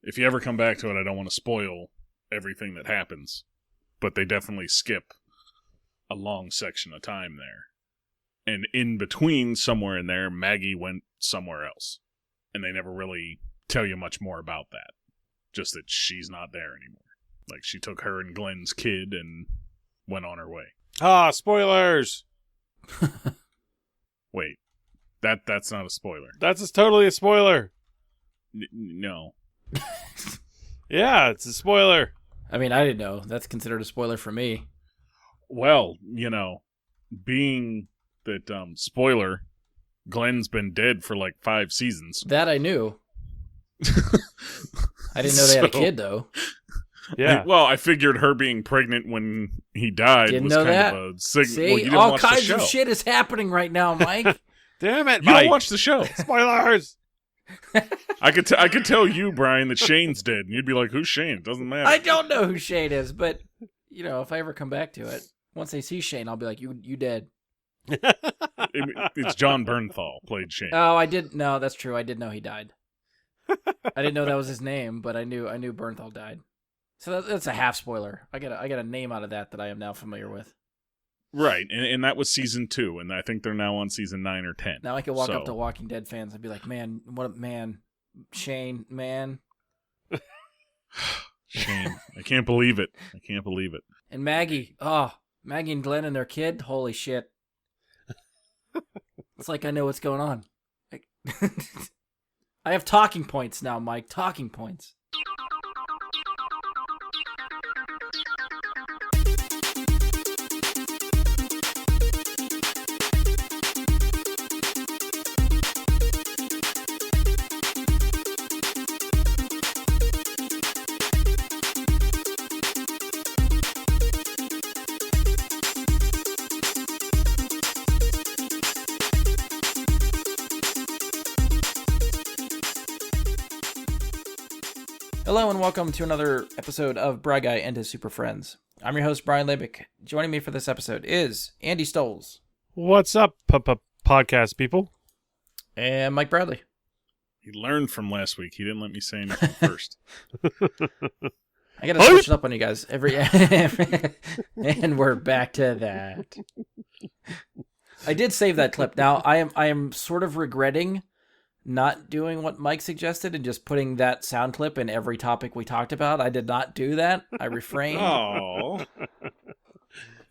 if you ever come back to it, I don't want to spoil everything that happens, but they definitely skip a long section of time there. And in between, somewhere in there, Maggie went somewhere else. And they never really tell you much more about that. Just that she's not there anymore. Like, she took her and Glenn's kid and went on her way. Ah, spoilers! Wait, that's not a spoiler. That's totally a spoiler. No. Yeah, it's a spoiler. I mean, I didn't know. That's considered a spoiler for me. Well, being that, spoiler, Glenn's been dead for like 5 seasons. That I knew. I didn't know they had a kid, though. Yeah. I figured her being pregnant when he died Didn't was know kind that. of a signal. See, Well, you didn't all watch kinds the of show. shit is happening right now, Mike. Damn it, You Mike. don't watch the show. Spoilers! I could tell you, Brian, that Shane's dead, and you'd be like, "Who's Shane?" It doesn't matter. I don't know who Shane is, but, if I ever come back to it, once they see Shane, I'll be like, you dead. It's John Bernthal played Shane. Oh, I did. No, that's true. I did know he died. I didn't know that was his name, but I knew Bernthal died. So that's a half spoiler. I got a name out of that I am now familiar with. Right, and that was season 2, and I think they're now on season 9 or 10. Now I can walk up to Walking Dead fans and be like, Shane, man. Shane, I can't believe it. And Maggie, Maggie and Glenn and their kid, holy shit. It's like I know what's going on. I have talking points now, Mike, talking points. Hello and welcome to another episode of Bry Guy and his Super Friends. I'm your host, Brian Labick. Joining me for this episode is Andy Stoles. What's up, podcast people? And Mike Bradley. He learned from last week. He didn't let me say anything first. I gotta switch it up on you guys. And we're back to that. I did save that clip. Now, I am sort of regretting not doing what Mike suggested and just putting that sound clip in every topic we talked about. I did not do that. I refrained. Oh.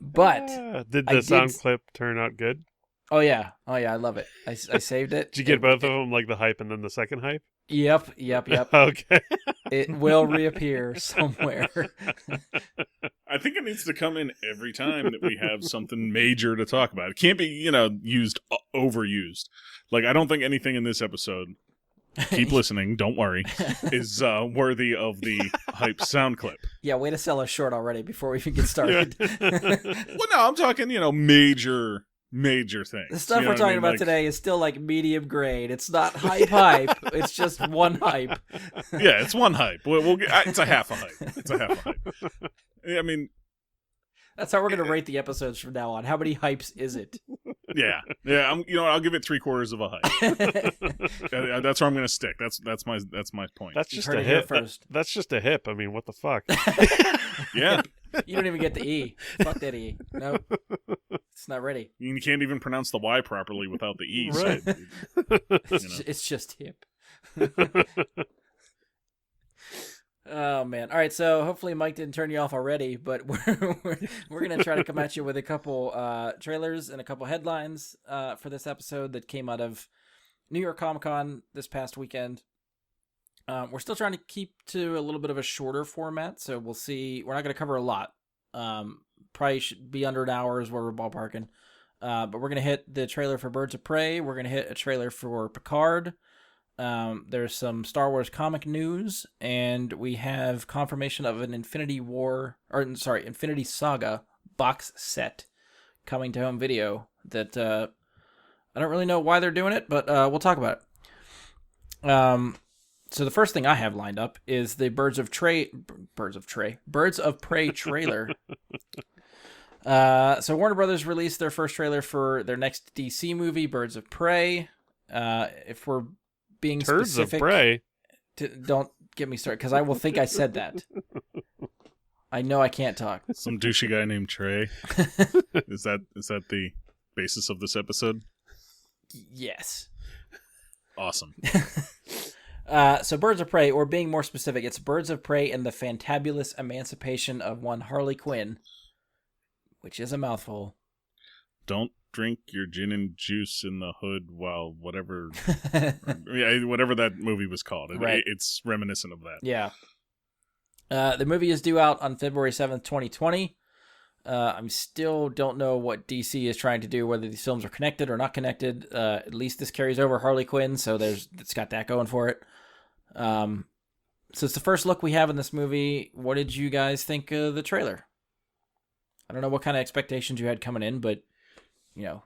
But did the sound clip turn out good? Oh yeah, I love it. I saved it. Did you get both of them, like the hype and then the second hype? Yep. Okay. It will reappear somewhere. I think it needs to come in every time that we have something major to talk about. It can't be, overused. Like, I don't think anything in this episode, keep listening, don't worry, is worthy of the hype sound clip. Yeah, way to sell us short already before we even get started. Well, no, I'm talking, major things. The stuff we're talking about today is still like medium grade. It's not hype. It's just one hype. Yeah, it's one hype. We'll get, it's a half a hype. I mean, that's how we're going to rate the episodes from now on. How many hypes is it? Yeah. I'll give it 3/4 of a hype. That's where I'm going to stick. That's my point. That's just a hip. That's just a hip. I mean, what the fuck? Yeah. You don't even get the E. Fuck that E. Nope. It's not ready. You can't even pronounce the Y properly without the E. Right. So, It's just hip. Oh man! All right, so hopefully Mike didn't turn you off already, but we're gonna try to come at you with a couple trailers and a couple headlines for this episode that came out of New York Comic Con this past weekend. We're still trying to keep to a little bit of a shorter format, so we'll see. We're not gonna cover a lot. Probably should be under an hour is where we're ballparking. But we're gonna hit the trailer for Birds of Prey. We're gonna hit a trailer for Picard. There's some Star Wars comic news, and we have confirmation of an Infinity Saga box set coming to home video that I don't really know why they're doing it, but we'll talk about it. So the first thing I have lined up is the Birds of Prey trailer. So Warner Brothers released their first trailer for their next DC movie, Birds of Prey. If we're being Turds specific, of Prey. get me started, because I will think I said that. I know I can't talk. Some douchey guy named Trey. Is that the basis of this episode? Yes. Awesome. So Birds of Prey, or being more specific, it's Birds of Prey and the Fantabulous Emancipation of One Harley Quinn, which is a mouthful. Don't drink your gin and juice in the hood while whatever that movie was called. Right. It's reminiscent of that. Yeah. The movie is due out on February 7th, 2020. I still don't know what DC is trying to do, whether these films are connected or not connected. At least this carries over Harley Quinn, so it's got that going for it. So it's the first look we have in this movie. What did you guys think of the trailer? I don't know what kind of expectations you had coming in, but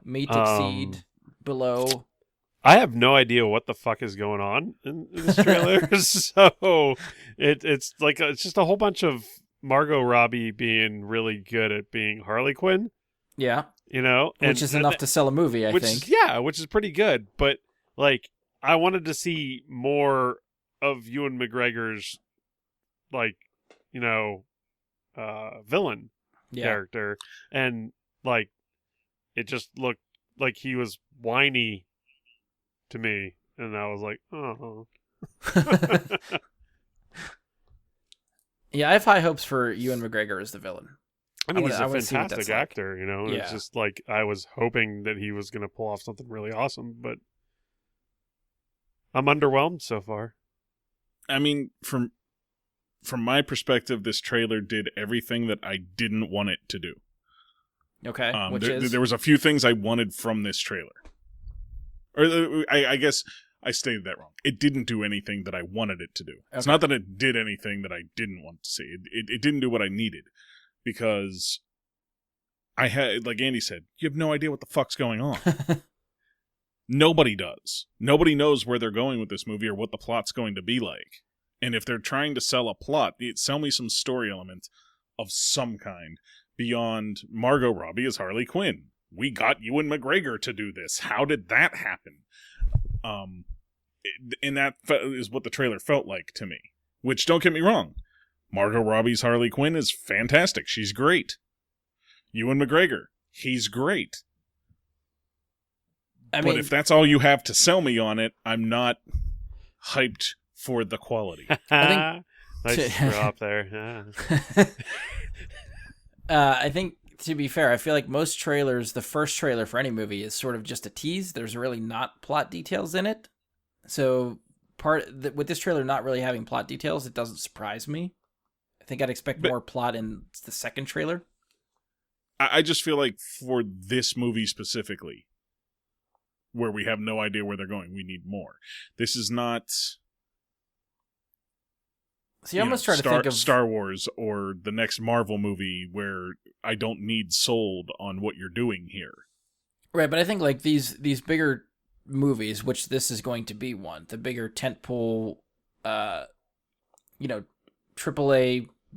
meet, exceed, below. I have no idea what the fuck is going on in this trailer. So it's just a whole bunch of Margot Robbie being really good at being Harley Quinn. Yeah. Which is enough to sell a movie, I think. Which is pretty good. But I wanted to see more of Ewan McGregor's villain character. And it just looked like he was whiny to me, and I was like, oh. Yeah, I have high hopes for Ewan McGregor as the villain. I mean, he's a fantastic actor, Yeah. It's just I was hoping that he was going to pull off something really awesome, but I'm underwhelmed so far. I mean, from my perspective, this trailer did everything that I didn't want it to do. Okay, there was a few things I wanted from this trailer. Or I guess I stated that wrong. It didn't do anything that I wanted it to do. Okay. It's not that it did anything that I didn't want to see. It didn't do what I needed. Because I had, like Andy said, you have no idea what the fuck's going on. Nobody does. Nobody knows where they're going with this movie or what the plot's going to be like. And if they're trying to sell a plot, sell me some story element of some kind beyond Margot Robbie as Harley Quinn. We got Ewan McGregor to do this. How did that happen? And that is what the trailer felt like to me. Which, don't get me wrong, Margot Robbie's Harley Quinn is fantastic. She's great. Ewan McGregor, he's great. But if that's all you have to sell me on it, I'm not hyped for the quality. I think nice drop there. I think, to be fair, I feel like most trailers, the first trailer for any movie is sort of just a tease. There's really not plot details in it. So with this trailer not really having plot details, it doesn't surprise me. I think I'd expect more plot in the second trailer. I just feel like for this movie specifically, where we have no idea where they're going, we need more. This is not... See, I'm almost trying to think of Star Wars or the next Marvel movie where I don't need sold on what you're doing here. Right, but I think these bigger movies, which this is going to be one, the bigger tentpole, AAA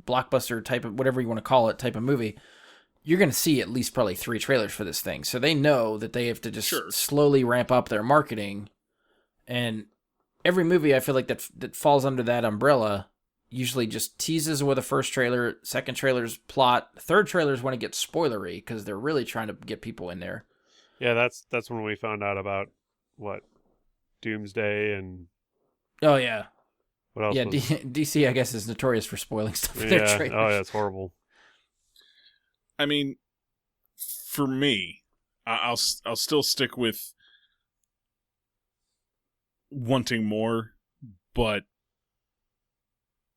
blockbuster type of, whatever you want to call it, type of movie, you're going to see at least probably 3 trailers for this thing. So they know that they have to just slowly ramp up their marketing. And every movie I feel like that falls under that umbrella usually just teases with a first trailer, second trailer's plot, third trailer's when it gets spoilery because they're really trying to get people in there. Yeah, that's when we found out about Doomsday and oh yeah, what else? Yeah, DC I guess is notorious for spoiling stuff in their trailers. Oh yeah, it's horrible. I mean, for me, I'll still stick with wanting more, but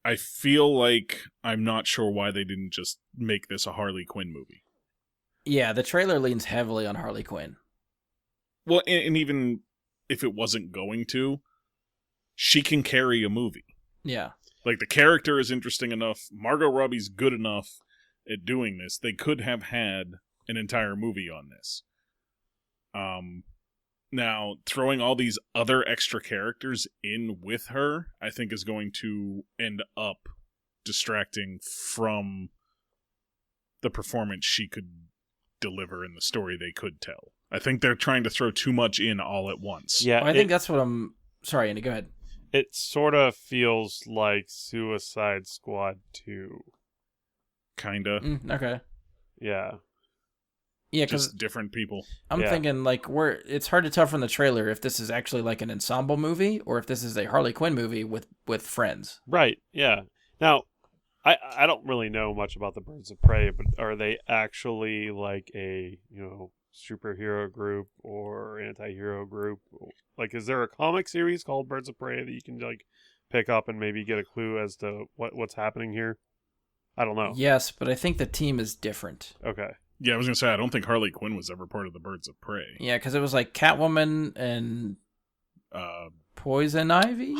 I feel like I'm not sure why they didn't just make this a Harley Quinn movie. Yeah, the trailer leans heavily on Harley Quinn. Well, and even if it wasn't going to, she can carry a movie. Yeah. Like, the character is interesting enough. Margot Robbie's good enough at doing this. They could have had an entire movie on this. Now, throwing all these other extra characters in with her, I think is going to end up distracting from the performance she could deliver and the story they could tell. I think they're trying to throw too much in all at once. Yeah, I think that's what I'm... Sorry, Andy, go ahead. It sort of feels like Suicide Squad 2. Kinda. Okay. Yeah. Yeah, because Just different people. I'm Yeah. thinking like it's hard to tell from the trailer if this is actually like an ensemble movie or if this is a Harley Quinn movie with friends. Right. Yeah. Now, I don't really know much about the Birds of Prey, but are they actually like a, superhero group or anti-hero group? Like, is there a comic series called Birds of Prey that you can like pick up and maybe get a clue as to what's happening here? I don't know. Yes, but I think the team is different. Okay. Yeah, I was gonna say I don't think Harley Quinn was ever part of the Birds of Prey. Yeah, because it was like Catwoman and Poison Ivy.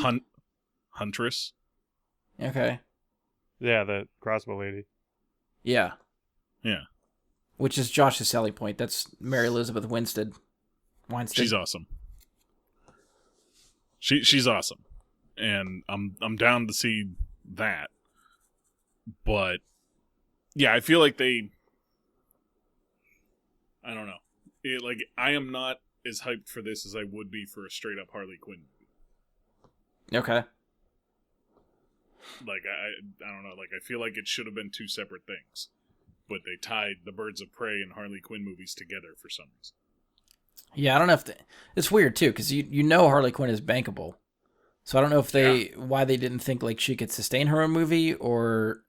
Huntress. Okay. Yeah, the crossbow lady. Yeah. Yeah. Which is Josh's selling point. That's Mary Elizabeth Winstead. She's awesome. She's awesome, and I'm down to see that. But yeah, I feel like I don't know. I am not as hyped for this as I would be for a straight up Harley Quinn movie. Okay. Like I don't know. Like I feel like it should have been two separate things, but they tied the Birds of Prey and Harley Quinn movies together for some reason. Yeah, I don't know if it's weird too because you know Harley Quinn is bankable, so I don't know if why they didn't think like she could sustain her own movie or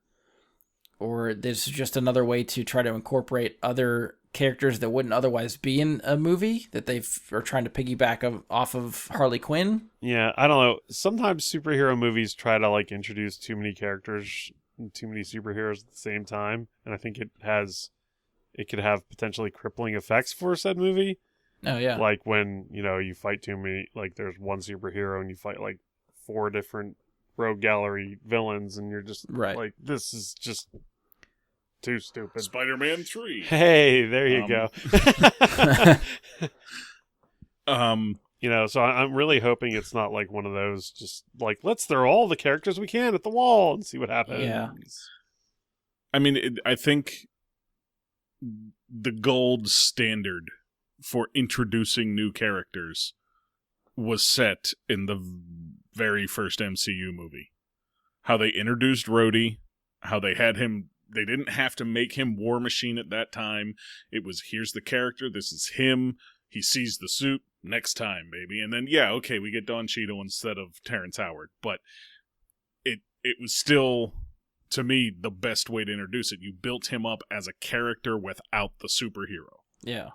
this is just another way to try to incorporate other characters that wouldn't otherwise be in a movie that they are trying to piggyback off of Harley Quinn. Yeah, I don't know. Sometimes superhero movies try to like introduce too many characters, too many superheroes at the same time, and I think it could have potentially crippling effects for said movie. Oh yeah. Like when, you fight too many, like there's one superhero and you fight like 4 different rogue gallery villains and you're just like, this is just too stupid. Spider-Man 3. Hey, there you go. So I'm really hoping it's not like one of those just like, let's throw all the characters we can at the wall and see what happens. Yeah. I mean, I think the gold standard for introducing new characters was set in the very first MCU movie. How they introduced Rhodey, how they had him, they didn't have to make him War Machine at that time. It was, here's the character, this is him, he sees the suit, next time, baby. And then, yeah, okay, we get Don Cheadle instead of Terrence Howard. But it was still, to me, the best way to introduce it. You built him up as a character without the superhero. Yeah.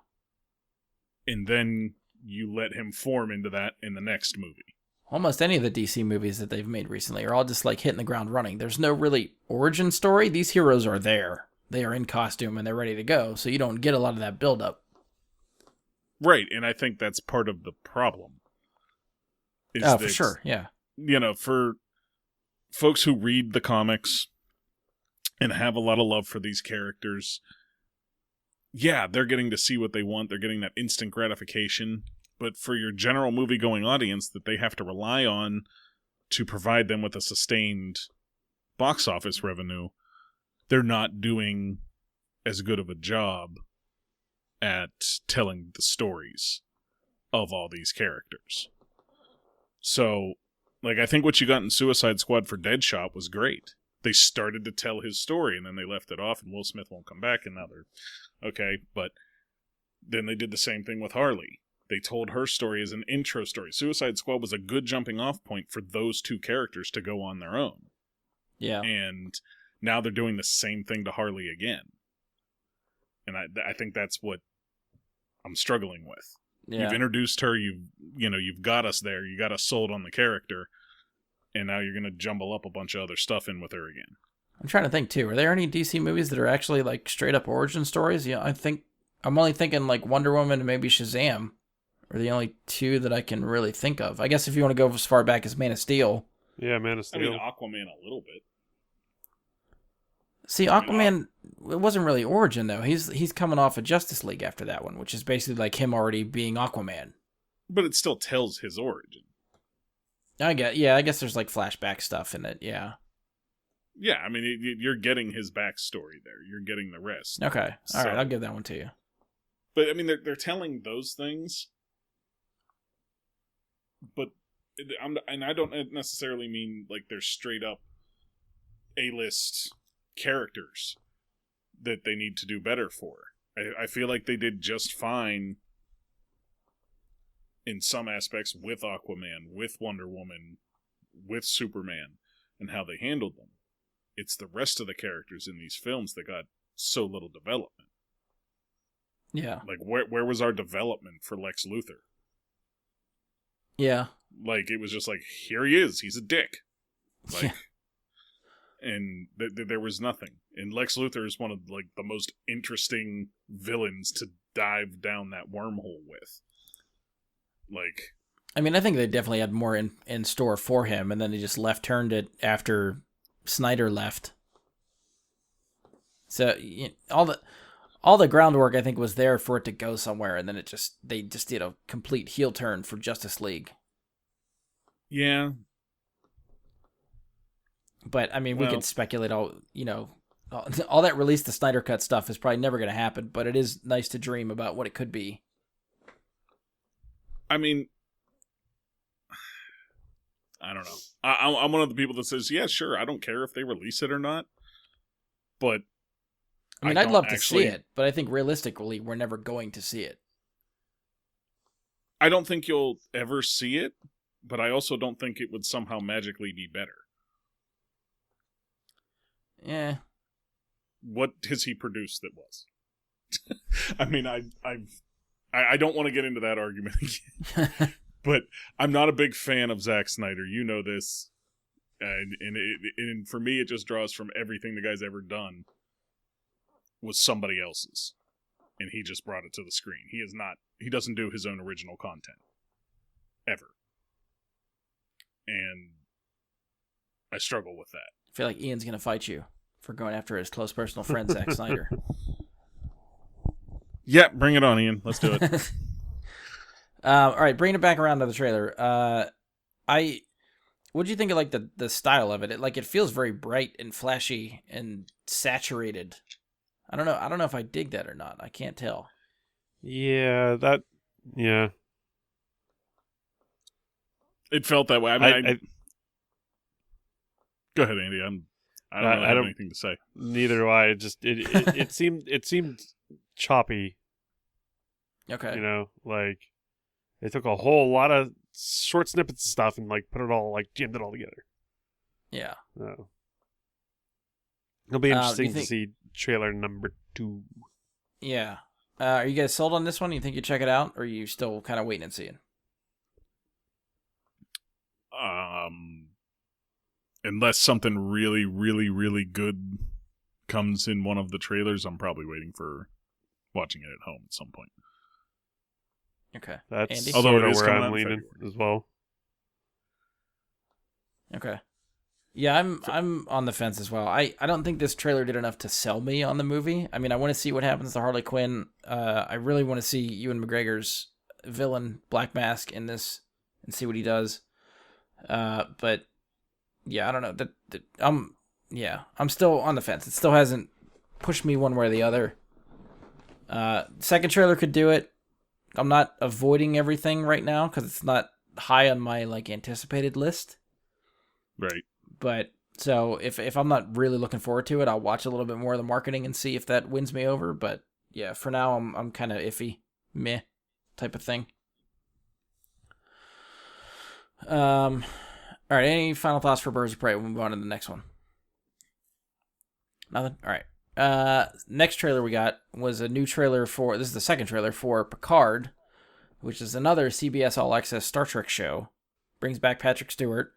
And then you let him form into that in the next movie. Almost any of the DC movies that they've made recently are all just like hitting the ground running. There's no really origin story. These heroes are there. They are in costume and they're ready to go. So you don't get a lot of that buildup. Right. And I think that's part of the problem. For sure. Yeah. For folks who read the comics and have a lot of love for these characters, yeah, they're getting to see what they want. They're getting that instant gratification. But for your general movie-going audience that they have to rely on to provide them with a sustained box office revenue, they're not doing as good of a job at telling the stories of all these characters. So, I think what you got in Suicide Squad for Deadshot was great. They started to tell his story, and then they left it off, and Will Smith won't come back, and now they're... Okay, but then they did the same thing with Harley. They told her story as an intro story. Suicide Squad was a good jumping off point for those two characters to go on their own. Yeah. And now they're doing the same thing to Harley again. And I think that's what I'm struggling with. Yeah. You've introduced her, you've got us there, you got us sold on the character, and now you're going to jumble up a bunch of other stuff in with her again. I'm trying to think, too. Are there any DC movies that are actually, straight-up origin stories? Yeah, I'm only thinking, Wonder Woman and maybe Shazam are the only two that I can really think of. I guess if you want to go as far back as Man of Steel. Yeah, Man of Steel. I mean, Aquaman a little bit. See, Aquaman, it wasn't really origin, though. He's coming off of Justice League after that one, which is basically him already being Aquaman. But it still tells his origin. I guess there's, flashback stuff in it, yeah. Yeah, I mean, you're getting his backstory there. You're getting the rest. Okay. All right, I'll give that one to you. But, I mean, they're telling those things, but and I don't necessarily mean like they're straight up A-list characters that they need to do better for. I feel like they did just fine in some aspects with Aquaman, with Wonder Woman, with Superman, and how they handled them. It's the rest of the characters in these films that got so little development. Yeah. Like, where was our development for Lex Luthor? Yeah. Like, it was just like, here he is, he's a dick. Like, Yeah. and there was nothing. And Lex Luthor is one of, like, the most interesting villains to dive down that wormhole with. Like, I mean, I think they definitely had more in store for him, and then they just left-turned it after Snyder left. So all the groundwork, I think, was there for it to go somewhere, and then they just did a complete heel turn for Justice League. yeah. But I mean, we Well- could speculate all that release the Snyder Cut stuff is probably never going to happen. But it is nice to dream about what it could be. I mean, I don't know. I'm one of the people that says, yeah, sure, I don't care if they release it or not. But I mean, I'd love to see it, but I think realistically, we're never going to see it. I don't think you'll ever see it, but I also don't think it would somehow magically be better. Yeah. What has he produced that was? I mean, I don't want to get into that argument again, but I'm not a big fan of Zack Snyder. You know this, and for me, it just draws from everything the guy's ever done was somebody else's, and he just brought it to the screen. He doesn't do his own original content ever, and I struggle with that. I feel like Ian's going to fight you for going after his close personal friend, Zack Snyder. Yeah, bring it on, Ian. Let's do it. All right, bringing it back around to the trailer. What do you think of like the style of it? It feels very bright and flashy and saturated. I don't know if I dig that or not. I can't tell. Yeah, yeah. It felt that way. I mean, go ahead, Andy. I don't have anything to say. Neither do I. It seemed choppy. Okay. You know, like they took a whole lot of short snippets of stuff and like put it all jammed it all together. Yeah. It'll be interesting to see trailer number 2. Yeah. Are you guys sold on this one? You think you check it out, or are you still kind of waiting and seeing? Unless something really, really, really good comes in one of the trailers, I'm probably waiting for watching it at home at some point. Okay. That's Andy? sort Although it of is where coming out I'm in leaning February. as well. Okay. Yeah, I'm on the fence as well. I don't think this trailer did enough to sell me on the movie. I mean, I want to see what happens to Harley Quinn. I really want to see Ewan McGregor's villain, Black Mask, in this and see what he does. But yeah, I don't know. I'm still on the fence. It still hasn't pushed me one way or the other. Second trailer could do it. I'm not avoiding everything right now because it's not high on my anticipated list. Right. But so if I'm not really looking forward to it, I'll watch a little bit more of the marketing and see if that wins me over. But yeah, for now I'm kind of iffy, meh, type of thing. All right. Any final thoughts for Birds of Prey? We'll move on to the next one. Nothing. All right. Next trailer we got was a new trailer for. This is the second trailer for Picard, which is another CBS All Access Star Trek show. Brings back Patrick Stewart.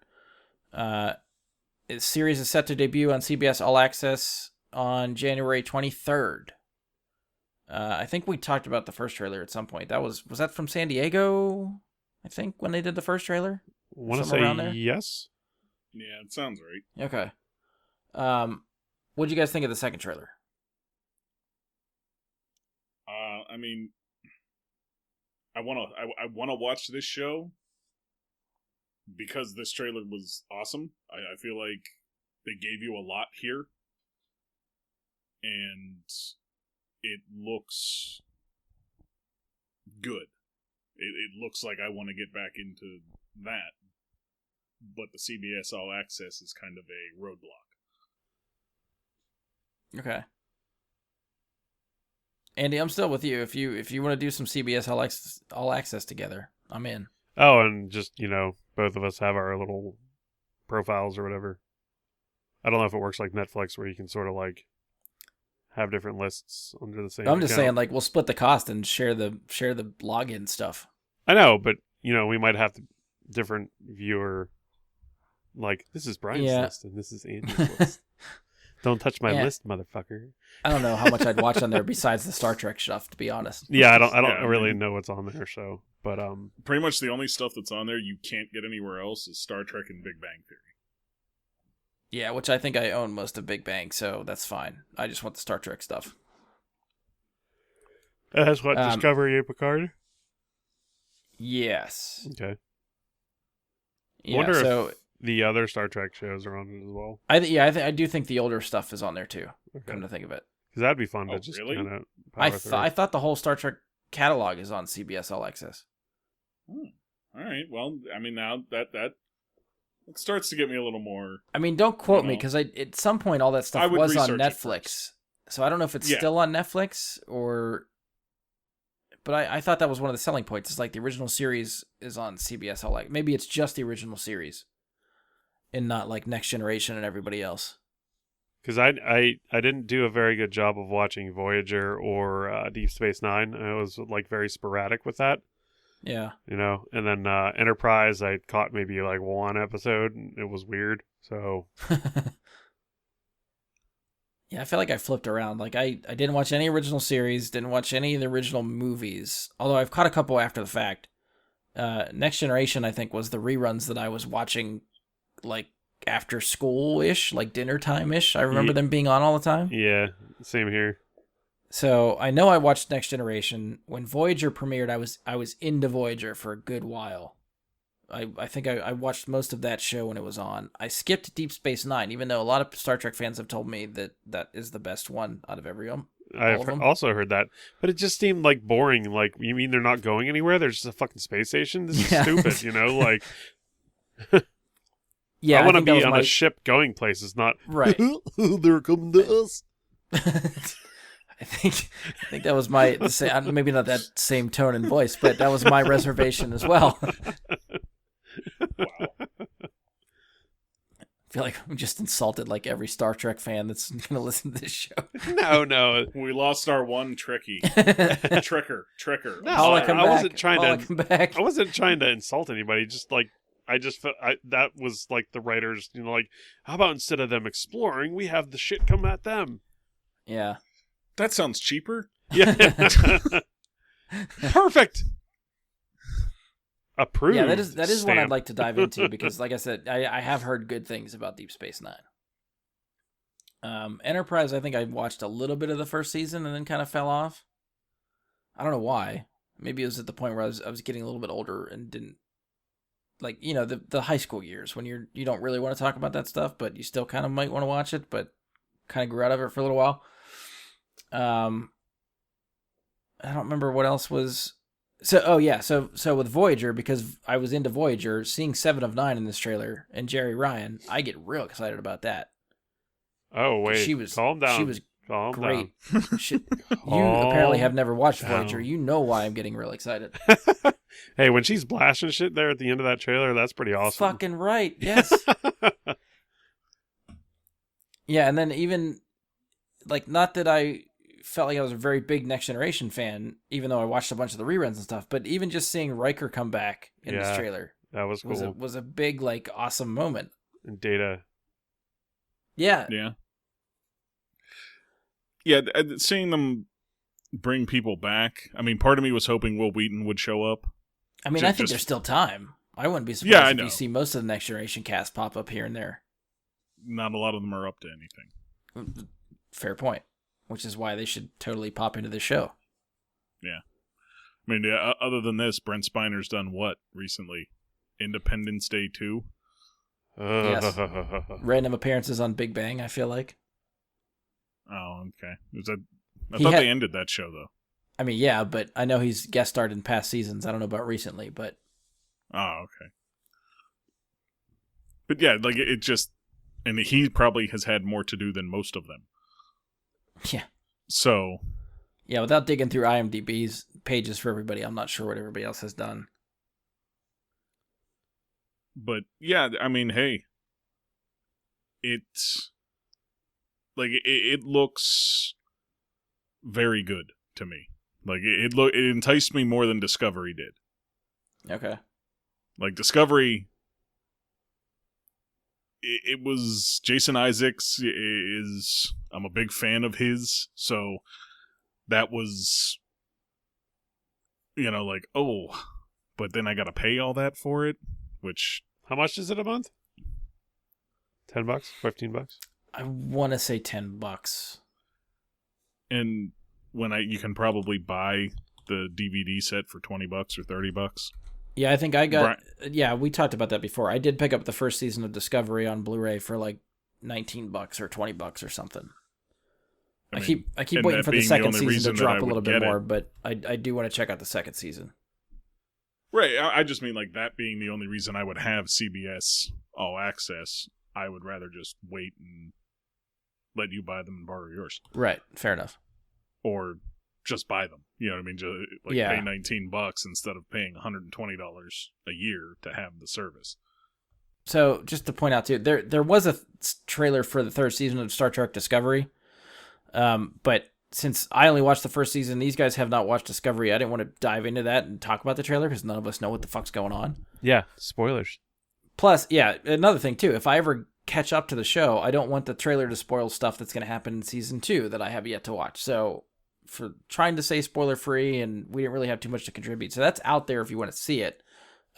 Its series is set to debut on CBS All Access on January 23rd. I think we talked about the first trailer at some point. Was that from San Diego? I think when they did the first trailer. Want to Somewhere around say there? yes? Yeah, it sounds right. Okay. What did you guys think of the second trailer? I mean, I wanna watch this show because this trailer was awesome. I feel like they gave you a lot here, and it looks good. It looks like I want to get back into that. but the CBS All Access is kind of a roadblock. Okay. Andy, I'm still with you. If you want to do some CBS All Access together, I'm in. Oh, and just, both of us have our little profiles or whatever. I don't know if it works like Netflix where you can sort of like have different lists under the same I'm just account. saying, like, we'll split the cost and share the login stuff. I know, but we might have different viewer. Like, this is Brian's list and this is Andy's list. Don't touch my list, motherfucker. I don't know how much I'd watch on there besides the Star Trek stuff, to be honest. Yeah, I don't really know what's on there. So, but pretty much the only stuff that's on there you can't get anywhere else is Star Trek and Big Bang Theory. Yeah, which I think I own most of Big Bang, so that's fine. I just want the Star Trek stuff. That's what Discovery and Picard. Yes. Okay. Yeah, Wonder if the other Star Trek shows are on it as well. I do think the older stuff is on there too. Okay. Come to think of it, because that'd be fun to just really? kind of. I thought the whole Star Trek catalog is on CBS All Access. All right. Well, I mean, now that it starts to get me a little more. I mean, don't quote me, because at some point all that stuff was on Netflix. So I don't know if it's still on Netflix or. But I thought that was one of the selling points. It's like the original series is on CBS All Access. Maybe it's just the original series, and not like Next Generation and everybody else. Because I didn't do a very good job of watching Voyager or Deep Space Nine. I was like very sporadic with that. Yeah. And then Enterprise, I caught maybe like one episode, and it was weird. So. Yeah, I feel like I flipped around. Like I didn't watch any original series, didn't watch any of the original movies. Although I've caught a couple after the fact. Next Generation, I think, was the reruns that I was watching, like after school-ish, like dinner time-ish. I remember them being on all the time. Yeah, same here. So I know I watched Next Generation. When Voyager premiered, I was into Voyager for a good while. I think I watched most of that show when it was on. I skipped Deep Space Nine, even though a lot of Star Trek fans have told me that is the best one out of every one. I've also heard that, but it just seemed like boring. Like, you mean they're not going anywhere? They're just a fucking space station? This is stupid, like. Yeah, I want to be on a ship going places, not right. They're coming to us. I think that was my maybe not that same tone and voice, but that was my reservation as well. Wow. I feel like we just insulted like every Star Trek fan that's going to listen to this show. No. We lost our one Trekkie. Trekker. No, I wasn't trying to insult anybody. Just like, I just felt that was like the writers, like, how about instead of them exploring, we have the shit come at them? Yeah. That sounds cheaper. Yeah. Perfect. Approved. Yeah, that is one I'd like to dive into because, like I said, I have heard good things about Deep Space Nine. Enterprise, I think I watched a little bit of the first season and then kind of fell off. I don't know why. Maybe it was at the point where I was getting a little bit older and didn't like the high school years when you don't really want to talk about that stuff, but you still kind of might want to watch it, but kind of grew out of it for a little while. I don't remember what else was. So with Voyager, because I was into Voyager, seeing 7 of 9 in this trailer and Jerry Ryan, I get real excited about that. Oh wait, calm down. She was calm great. Down. You apparently have never watched Voyager. You know why I'm getting real excited. Hey, when she's blasting shit there at the end of that trailer, that's pretty awesome. Fucking right, yes. Yeah, and then even like, not that I felt like I was a very big Next Generation fan, even though I watched a bunch of the reruns and stuff, but even just seeing Riker come back in this trailer that was cool. Was a big, like, awesome moment. And Data. Yeah. Seeing them bring people back, I mean, part of me was hoping Will Wheaton would show up. I mean, I think there's still time. I wouldn't be surprised if you see most of the Next Generation cast pop up here and there. Not a lot of them are up to anything. Fair point. Which is why they should totally pop into the show. Yeah. I mean, other than this, Brent Spiner's done what recently? Independence Day 2? Yes. Random appearances on Big Bang, I feel like. Oh, okay. I thought they ended that show, though. I mean, yeah, but I know he's guest starred in past seasons. I don't know about recently, but... Oh, okay. But yeah, like it just, and he probably has had more to do than most of them. Yeah. So. Yeah, without digging through IMDb's pages for everybody, I'm not sure what everybody else has done. But yeah, I mean, hey, it's like it looks very good to me. Like it enticed me more than Discovery did. Okay. Like Discovery, it was Jason Isaacs is, I'm a big fan of his, so that was, like, oh, but then I gotta pay all that for it, which... How much is it a month? $10? $15? I want to say $10. And you can probably buy the DVD set for $20 or $30. Yeah, I think I got... Right. Yeah, we talked about that before. I did pick up the first season of Discovery on Blu-ray for like $19 or $20 or something. I keep waiting for the second season to drop a little bit more, but I do want to check out the second season. Right, I just mean like that being the only reason I would have CBS All Access. I would rather just wait and let you buy them and borrow yours. Right, fair enough. Or just buy them. You know what I mean? Just pay $19 instead of paying $120 a year to have the service. So just to point out too, there was a trailer for the third season of Star Trek Discovery. But since I only watched the first season, these guys have not watched Discovery. I didn't want to dive into that and talk about the trailer because none of us know what the fuck's going on. Yeah, spoilers. Plus, yeah, another thing too, if I ever catch up to the show, I don't want the trailer to spoil stuff that's going to happen in season 2 that I have yet to watch. So for trying to stay spoiler free, and we didn't really have too much to contribute. So that's out there if you want to see it.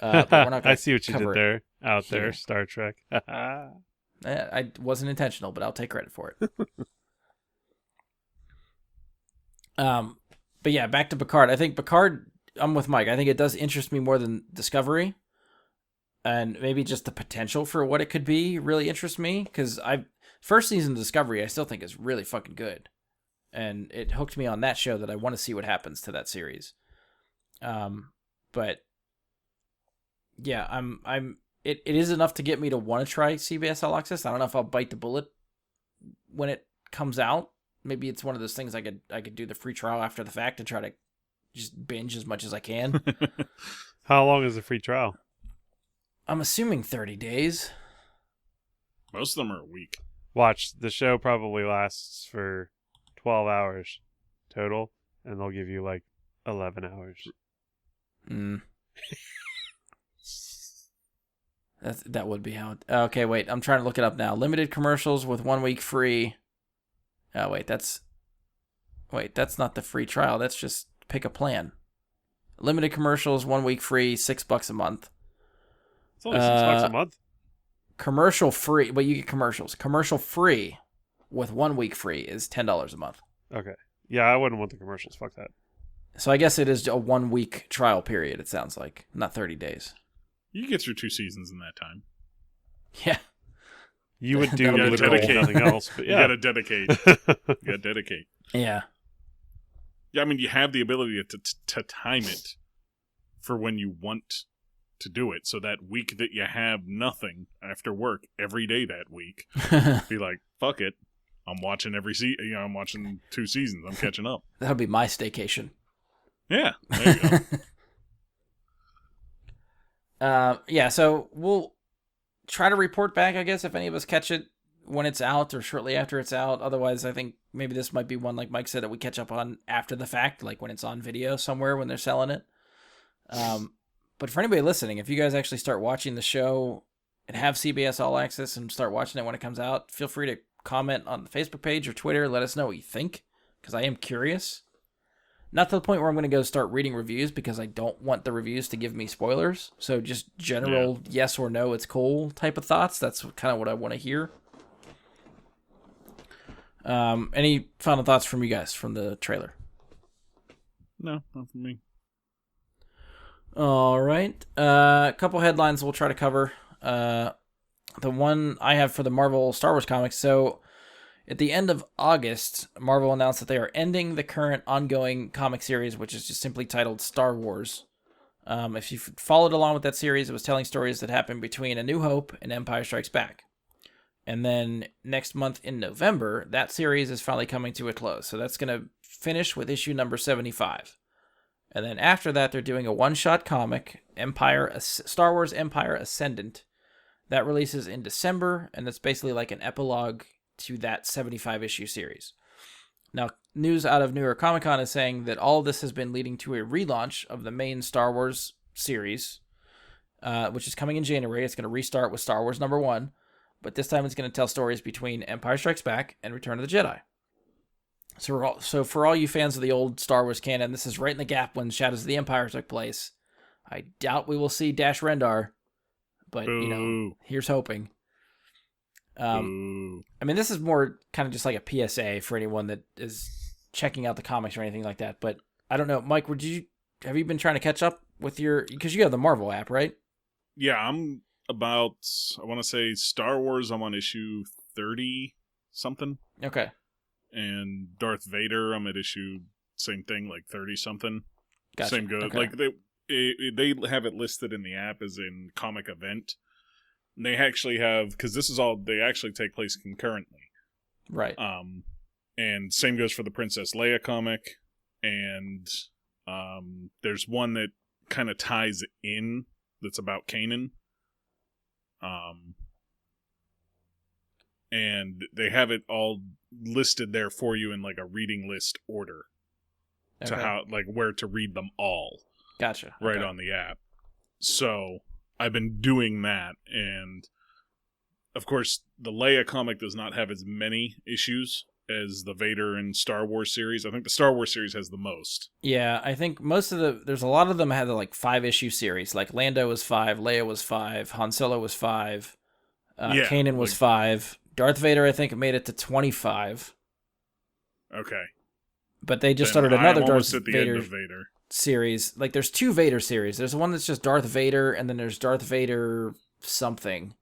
But we're not I see what you did there. Out here. There, Star Trek. I wasn't intentional, but I'll take credit for it. But yeah, back to Picard. I think Picard, I'm with Mike. I think it does interest me more than Discovery. And maybe just the potential for what it could be really interests me. Because first season of Discovery, I still think is really fucking good. And it hooked me on that show that I want to see what happens to that series. But yeah, it is enough to get me to want to try CBS All Access. I don't know if I'll bite the bullet when it comes out. Maybe it's one of those things I could do the free trial after the fact and try to just binge as much as I can. How long is the free trial? I'm assuming 30 days. Most of them are a week. Watch, the show probably lasts for 12 hours total, and they'll give you like 11 hours. That would be how it... Okay, wait, I'm trying to look it up now. Limited commercials with 1 week free... Oh, wait, that's not the free trial. That's just pick a plan. Limited commercials, 1 week free, $6 a month. It's only $6 a month. Commercial free, but you get commercials. Commercial free with 1 week free is $10 a month. Okay. Yeah, I wouldn't want the commercials. Fuck that. So I guess it is a 1 week trial period, it sounds like. Not 30 days. You get through 2 seasons in that time. Yeah. You would do literally nothing else. But yeah. You gotta dedicate. Yeah. Yeah, I mean, you have the ability to time it for when you want to do it. So that week that you have nothing after work every day that week, be like, fuck it. I'm watching I'm watching 2 seasons. I'm catching up. That'll be my staycation. Yeah, there you go. Yeah, so we'll try to report back, I guess, if any of us catch it when it's out or shortly after it's out. Otherwise, I think maybe this might be one, like Mike said, that we catch up on after the fact, like when it's on video somewhere when they're selling it. But for anybody listening, if you guys actually start watching the show and have CBS All Access and start watching it when it comes out, feel free to comment on the Facebook page or Twitter. Let us know what you think, because I am curious. Not to the point where I'm going to go start reading reviews, because I don't want the reviews to give me spoilers. So just general yes or no, it's cool type of thoughts. That's kind of what I want to hear. Any final thoughts from you guys from the trailer? No, not from me. All right. A couple headlines we'll try to cover. The one I have for the Marvel Star Wars comics. So at the end of August, Marvel announced that they are ending the current ongoing comic series, which is just simply titled Star Wars. If you followed along with that series, it was telling stories that happened between A New Hope and Empire Strikes Back. And then next month in November, that series is finally coming to a close. So that's going to finish with issue number 75. And then after that, they're doing a one-shot comic, Star Wars Empire Ascendant. That releases in December, and that's basically like an epilogue to that 75-issue series. Now, news out of New York Comic Con is saying that all of this has been leading to a relaunch of the main Star Wars series, which is coming in January. It's going to restart with Star Wars #1, but this time it's going to tell stories between Empire Strikes Back and Return of the Jedi. So for all you fans of the old Star Wars canon, this is right in the gap when Shadows of the Empire took place. I doubt we will see Dash Rendar, but, here's hoping. I mean, this is more kind of just like a PSA for anyone that is checking out the comics or anything like that. But I don't know, Mike, have you been trying to catch up with because you have the Marvel app, right? Yeah, I'm about, I want to say Star Wars, I'm on issue 30 something. Okay. And Darth Vader, I'm at issue, same thing, like 30 something. Gotcha. Same good. Okay. Like they have it listed in the app as in comic event. And they actually have, because they actually take place concurrently. Right. And same goes for the Princess Leia comic. And there's one that kind of ties in that's about Kanan. And they have it all listed there for you in like a reading list order to how, like, where to read them all. Gotcha. Right on the app. So I've been doing that, and of course the Leia comic does not have as many issues as the Vader and Star Wars series. I think the Star Wars series has the most. Yeah, I think there's a lot of them had like 5-issue series. Like Lando was 5, Leia was 5, Han Solo was 5, Kanan was 5. Darth Vader, I think, made it to 25. Okay. But they just started another Darth Vader series. Like, there's 2 Vader series. There's one that's just Darth Vader, and then there's Darth Vader something.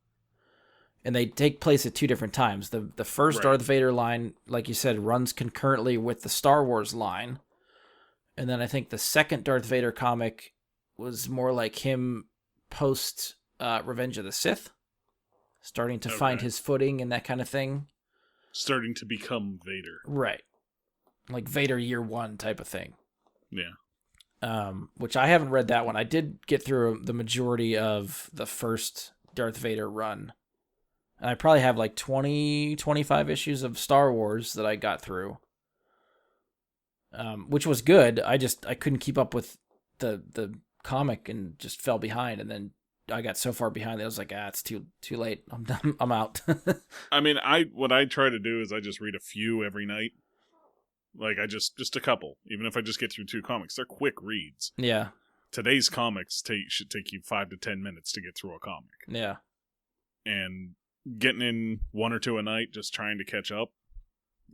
And they take place at 2 different times. The first Darth Vader line, like you said, runs concurrently with the Star Wars line. And then I think the second Darth Vader comic was more like him post Revenge of the Sith. Starting to find his footing and that kind of thing. Starting to become Vader. Right. Like Vader Year 1 type of thing. Yeah. Which I haven't read that one. I did get through the majority of the first Darth Vader run. And I probably have like 20, 25 issues of Star Wars that I got through. Which was good. I couldn't keep up with the comic and just fell behind, and then I got so far behind that I was like, it's too late. I'm done. I'm out. I mean, what I try to do is I just read a few every night. Like, just a couple. Even if I just get through 2 comics. They're quick reads. Yeah. Today's comics should take you 5 to 10 minutes to get through a comic. Yeah. And getting in 1 or 2 a night, just trying to catch up,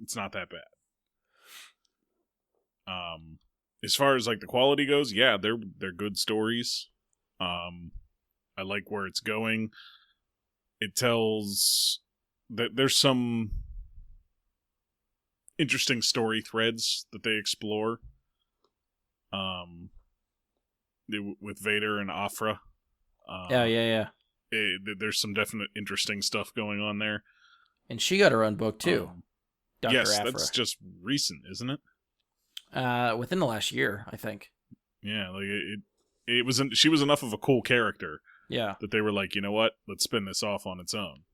it's not that bad. As far as like the quality goes, yeah, they're good stories. I like where it's going. It tells that there's some interesting story threads that they explore. With Vader and Afra. Yeah. There's some definite interesting stuff going on there. And she got her own book too. Dr. Yes, Afra. that's just recent, isn't it? Within the last year, I think. Yeah, like it wasn't. She was enough of a cool character. Yeah. That they were like, you know what? Let's spin this off on its own.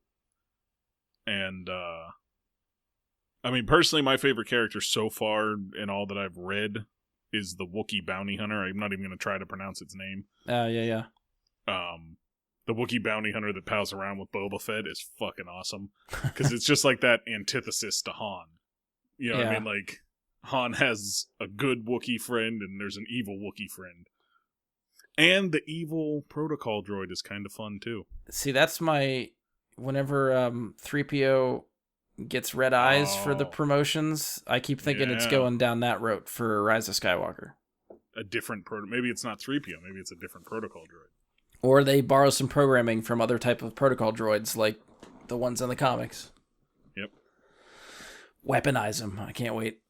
And I mean, personally, my favorite character so far in all that I've read is the Wookiee bounty hunter. I'm not even going to try to pronounce its name. Yeah. The Wookiee bounty hunter that pals around with Boba Fett is fucking awesome. Because it's just like that antithesis to Han. You know what I mean? Like, Han has a good Wookiee friend, and there's an evil Wookiee friend. And the evil protocol droid is kind of fun, too. See, that's whenever 3PO gets red eyes for the promotions, I keep thinking it's going down that route for Rise of Skywalker. A different maybe it's not 3PO, maybe it's a different protocol droid. Or they borrow some programming from other type of protocol droids, like the ones in the comics. Yep. Weaponize them. I can't wait.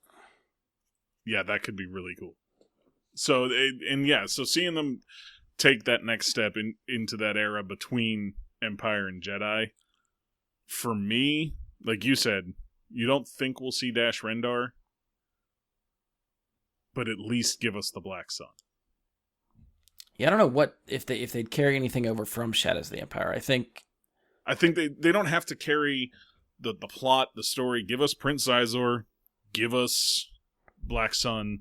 Yeah, that could be really cool. So so seeing them take that next step into that era between Empire and Jedi, for me, like you said, you don't think we'll see Dash Rendar, but at least give us the Black Sun. Yeah, I don't know what if they'd carry anything over from Shadows of the Empire. I think they don't have to carry the plot, the story. Give us Prince Zizor, give us Black Sun,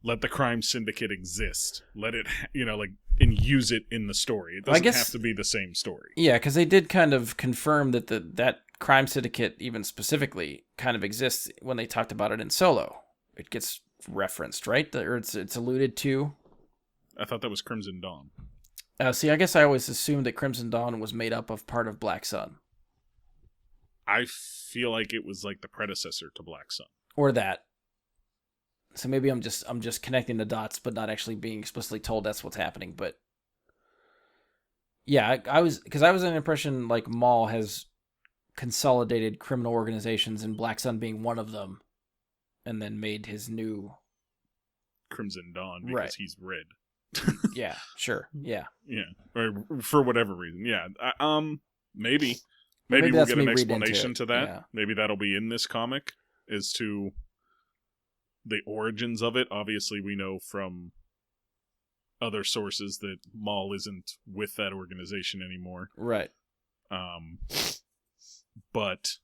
let the crime syndicate exist. Let it, and use it in the story. It doesn't have to be the same story. Yeah, because they did kind of confirm that that crime syndicate, even specifically, kind of exists when they talked about it in Solo. It gets referenced, right? Or it's alluded to. I thought that was Crimson Dawn. See, I guess I always assumed that Crimson Dawn was made up of part of Black Sun. I feel like it was like the predecessor to Black Sun. Or that. So maybe I'm just connecting the dots, but not actually being explicitly told that's what's happening. But yeah, I was under the impression like Maul has consolidated criminal organizations and Black Sun being one of them, and then made his new Crimson Dawn because he's red. Yeah, sure. Yeah. Yeah. Or for whatever reason. Yeah. Maybe we'll get an explanation to that. Yeah. Maybe that'll be in this comic as to the origins of it. Obviously, we know from other sources that Maul isn't with that organization anymore. Right. But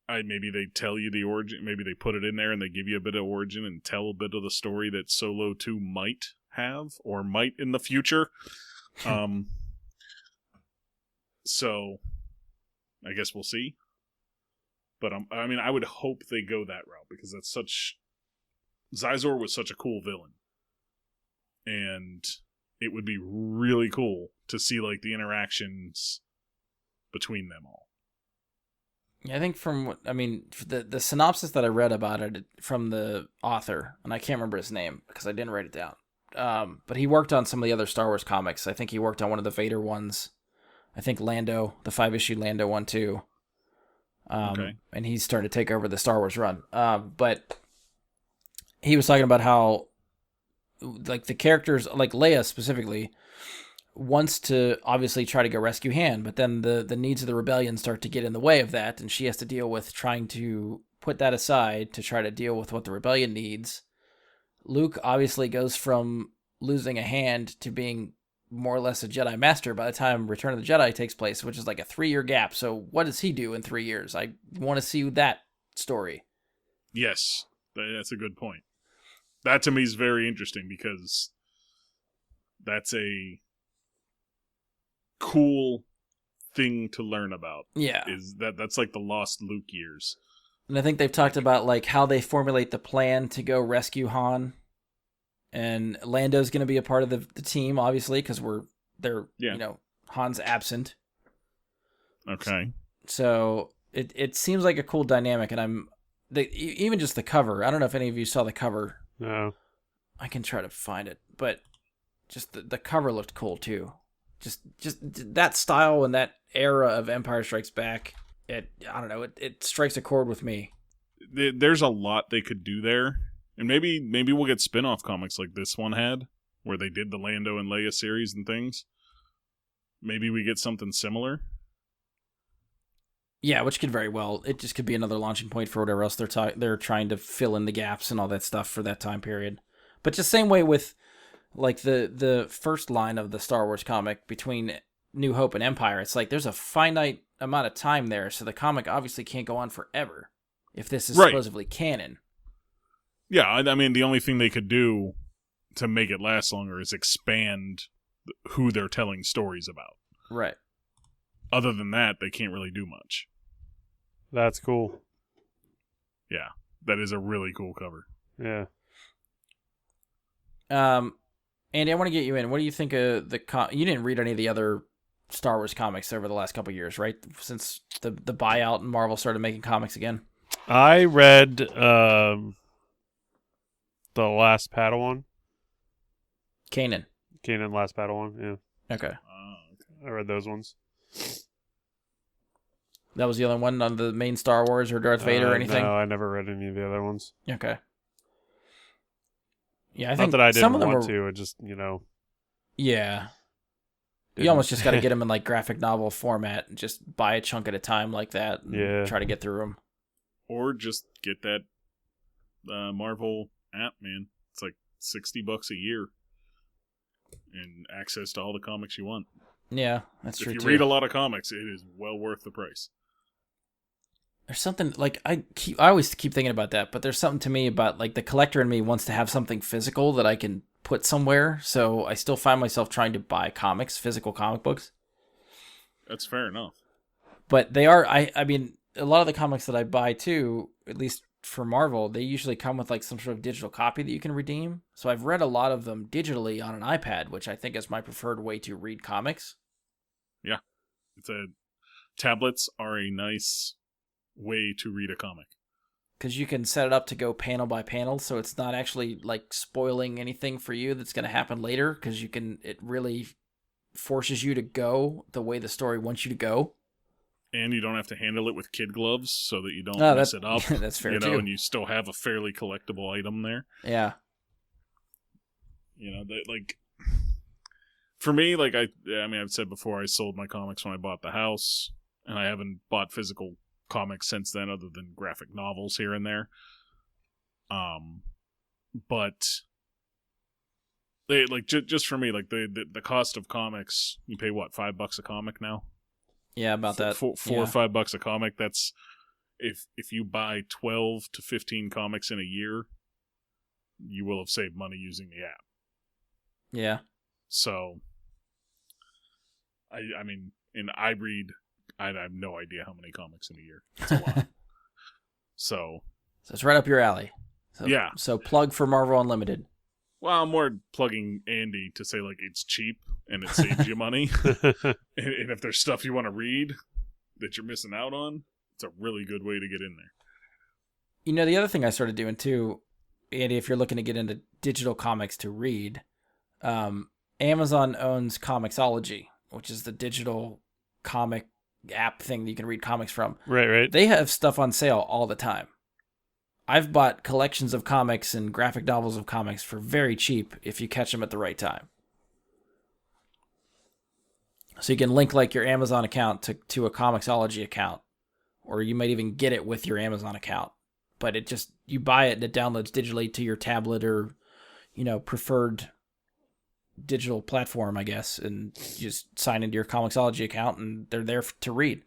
maybe they tell you the origin. Maybe they put it in there and they give you a bit of origin and tell a bit of the story that Solo 2 might have or might in the future. So I guess we'll see. But I would hope they go that route because Zizor was such a cool villain. And it would be really cool to see like the interactions between them all. Yeah, I think the synopsis that I read about it from the author, and I can't remember his name because I didn't write it down. But he worked on some of the other Star Wars comics. I think he worked on one of the Vader ones. I think Lando, the 5-issue Lando one too. Okay. And he's starting to take over the Star Wars run. But he was talking about how, like, the characters, like Leia specifically, wants to obviously try to go rescue Han, but then the needs of the rebellion start to get in the way of that, and she has to deal with trying to put that aside to try to deal with what the rebellion needs. Luke obviously goes from losing a hand to being more or less a Jedi Master by the time Return of the Jedi takes place, which is like a 3-year gap. So what does he do in 3 years? I want to see that story. Yes, that's a good point. That to me is very interesting because that's a cool thing to learn about. Yeah. That's like the lost Luke years. And I think they've talked about like how they formulate the plan to go rescue Han. And Lando's going to be a part of the team, obviously, because Han's absent. Okay. So it seems like a cool dynamic, and even just the cover. I don't know if any of you saw the cover. No. I can try to find it, but just the cover looked cool too. Just that style and that era of Empire Strikes Back. I don't know. It strikes a chord with me. There's a lot they could do there. And maybe we'll get spin-off comics like this one had, where they did the Lando and Leia series and things. Maybe we get something similar. Yeah, which could very well. It just could be another launching point for whatever else they're trying to fill in the gaps and all that stuff for that time period. But just same way with like the first line of the Star Wars comic between New Hope and Empire. It's like there's a finite amount of time there, so the comic obviously can't go on forever if this is supposedly canon. Yeah, I mean, the only thing they could do to make it last longer is expand who they're telling stories about. Right. Other than that, they can't really do much. That's cool. Yeah, that is a really cool cover. Yeah. Andy, I want to get you in. What do you think of you didn't read any of the other Star Wars comics over the last couple of years, right? Since the buyout and Marvel started making comics again. I read The Last Padawan. Kanan, Last Padawan, yeah. Okay. I read those ones. That was the other one on the main Star Wars or Darth Vader or anything? No, I never read any of the other ones. Okay. Yeah, I Not think that I some didn't of them want were. to. It just Yeah, you didn't. almost just got to get them in like graphic novel format and just buy a chunk at a time like that and Yeah. try to get through them. Or just get that Marvel app, man. It's like $60 a year and access to all the comics you want. Yeah, that's true If you too. read a lot of comics, it is well worth the price. There's something like I always keep thinking about that, but there's something to me about like the collector in me wants to have something physical that I can put somewhere. So I still find myself trying to buy comics, physical comic books. That's fair enough. But they are I mean a lot of the comics that I buy too, at least for Marvel, they usually come with like some sort of digital copy that you can redeem. So I've read a lot of them digitally on an iPad, which I think is my preferred way to read comics. Yeah. Tablets are a nice way to read a comic. Because you can set it up to go panel by panel, so it's not actually like spoiling anything for you that's going to happen later. Because it really forces you to go the way the story wants you to go. And you don't have to handle it with kid gloves so that you don't Oh, mess it up. That's fair too. And you still have a fairly collectible item there. Yeah. Like for me, like I mean, I've said before, I sold my comics when I bought the house, and I haven't bought physical comics since then, other than graphic novels here and there. But they like just for me, like the cost of comics, you pay what, $5 a comic now? Yeah, about that. Four or $5 a comic. That's if you buy 12 to 15 comics in a year, you will have saved money using the app. Yeah. So, I mean, and I have no idea how many comics in a year. It's a lot. So it's right up your alley. So, yeah. So plug for Marvel Unlimited. Well, I'm more plugging Andy to say, like, it's cheap and it saves you money. and if there's stuff you want to read that you're missing out on, it's a really good way to get in there. The other thing I started doing too, Andy, if you're looking to get into digital comics to read, Amazon owns Comixology, which is the digital comic app thing that you can read comics from. Right. They have stuff on sale all the time. I've bought collections of comics and graphic novels of comics for very cheap if you catch them at the right time. So you can link like your Amazon account to a Comixology account, or you might even get it with your Amazon account. But you buy it and it downloads digitally to your tablet or, preferred digital platform, I guess, and you just sign into your Comixology account and they're there to read.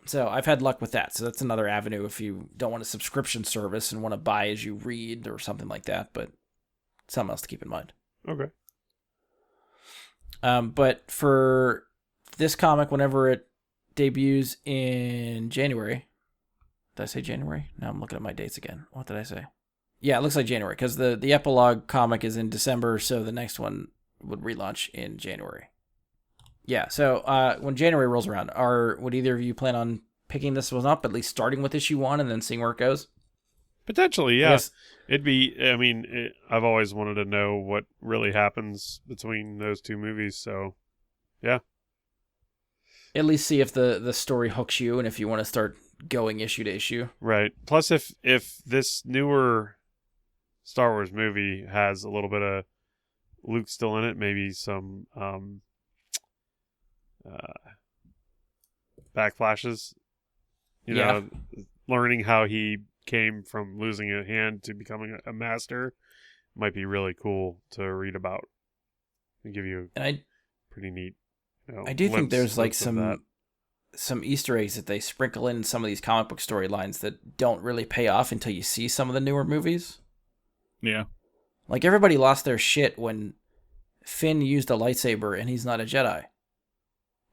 So I've had luck with that. So that's another avenue if you don't want a subscription service and want to buy as you read or something like that, but something else to keep in mind. Okay. But for this comic, whenever it debuts in January, did I say January? Now I'm looking at my dates again. What did I say? Yeah, it looks like January because the epilogue comic is in December, so the next one would relaunch in January. Yeah, so when January rolls around, would either of you plan on picking this one up, at least starting with issue 1 and then seeing where it goes? Potentially, yeah. I've always wanted to know what really happens between those two movies, so yeah. At least see if the story hooks you and if you want to start going issue to issue. Right. Plus, if this newer Star Wars movie has a little bit of Luke still in it, maybe some backflashes, learning how he came from losing a hand to becoming a master might be really cool to read about and give you pretty neat. I do think there's like some Easter eggs that they sprinkle in some of these comic book storylines that don't really pay off until you see some of the newer movies. Yeah. Like everybody lost their shit when Finn used a lightsaber and he's not a Jedi.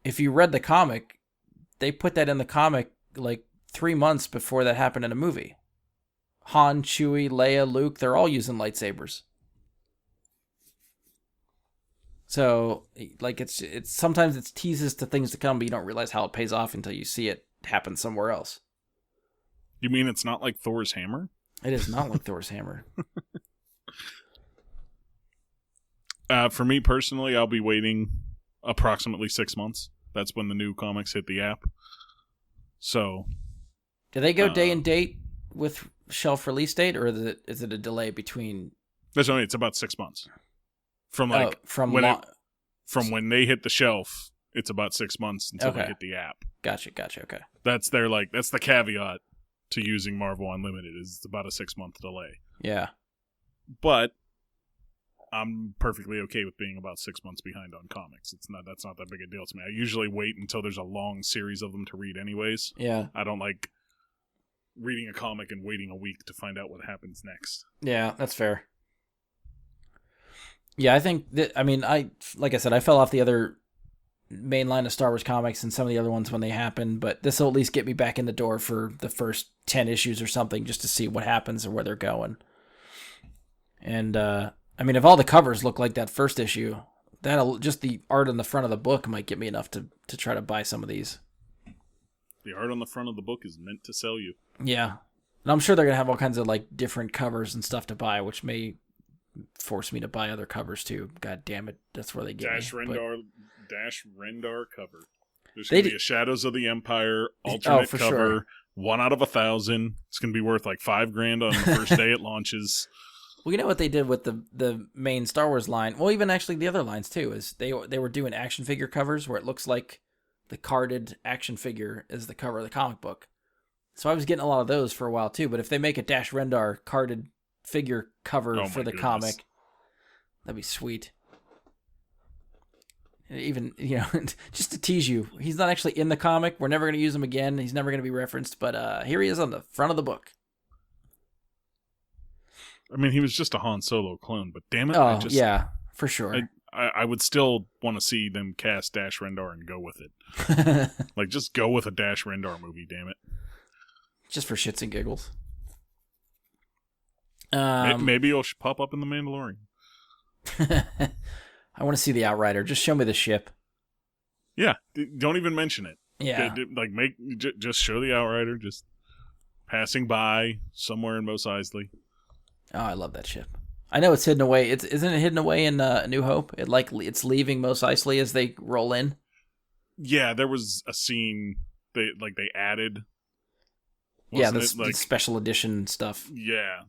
If you read the comic, they put that in the comic like 3 months before that happened in a movie. Han, Chewie, Leia, Luke, they're all using lightsabers. So, like, it's sometimes it's teases to things to come, but you don't realize how it pays off until you see it happen somewhere else. You mean it's not like Thor's hammer? It is not like Thor's hammer. For me personally, I'll be waiting approximately 6 months. That's when the new comics hit the app. So, do they go day and date with shelf release date, or is it a delay between? That's only, it's about 6 months from like from from when they hit the shelf. It's about 6 months until they hit the app. Gotcha. Okay. That's that's the caveat to using Marvel Unlimited, is it's about a 6 month delay. Yeah. But I'm perfectly okay with being about 6 months behind on comics. That's not that big a deal to me. I usually wait until there's a long series of them to read anyways. Yeah. I don't like reading a comic and waiting a week to find out what happens next. Yeah, that's fair. Yeah, I think that, I mean, like I said, I fell off the other main line of Star Wars comics and some of the other ones when they happened, but this will at least get me back in the door for the first 10 issues or something, just to see what happens or where they're going. And, I mean, if all the covers look like that first issue, just the art on the front of the book might get me enough to try to buy some of these. The art on the front of the book is meant to sell you. Yeah. And I'm sure they're going to have all kinds of like different covers and stuff to buy, which may force me to buy other covers too. God damn it. That's where they get Dash me. Rendar cover. There's going to be a Shadows of the Empire alternate cover. Sure. 1 out of 1,000. It's going to be worth like $5,000 on the first day it launches. Well, you know what they did with the main Star Wars line? Well, even actually the other lines too, is they were doing action figure covers where it looks like the carded action figure is the cover of the comic book. So I was getting a lot of those for a while too, but if they make a Dash Rendar carded figure cover for the comic, that'd be sweet. Even, just to tease you, he's not actually in the comic. We're never going to use him again. He's never going to be referenced, but here he is on the front of the book. I mean, he was just a Han Solo clone, but damn it. Oh, yeah, for sure. I would still want to see them cast Dash Rendar and go with it. Like, just go with a Dash Rendar movie, damn it. Just for shits and giggles. Maybe he'll pop up in The Mandalorian. I want to see the Outrider. Just show me the ship. Yeah, don't even mention it. Yeah. Just show the Outrider, just passing by somewhere in Mos Eisley. Oh, I love that ship. I know it's hidden away. Isn't it hidden away in A New Hope? It's leaving Mos Eisley as they roll in. Yeah, there was a scene they added. Yeah, the special edition stuff. Yeah.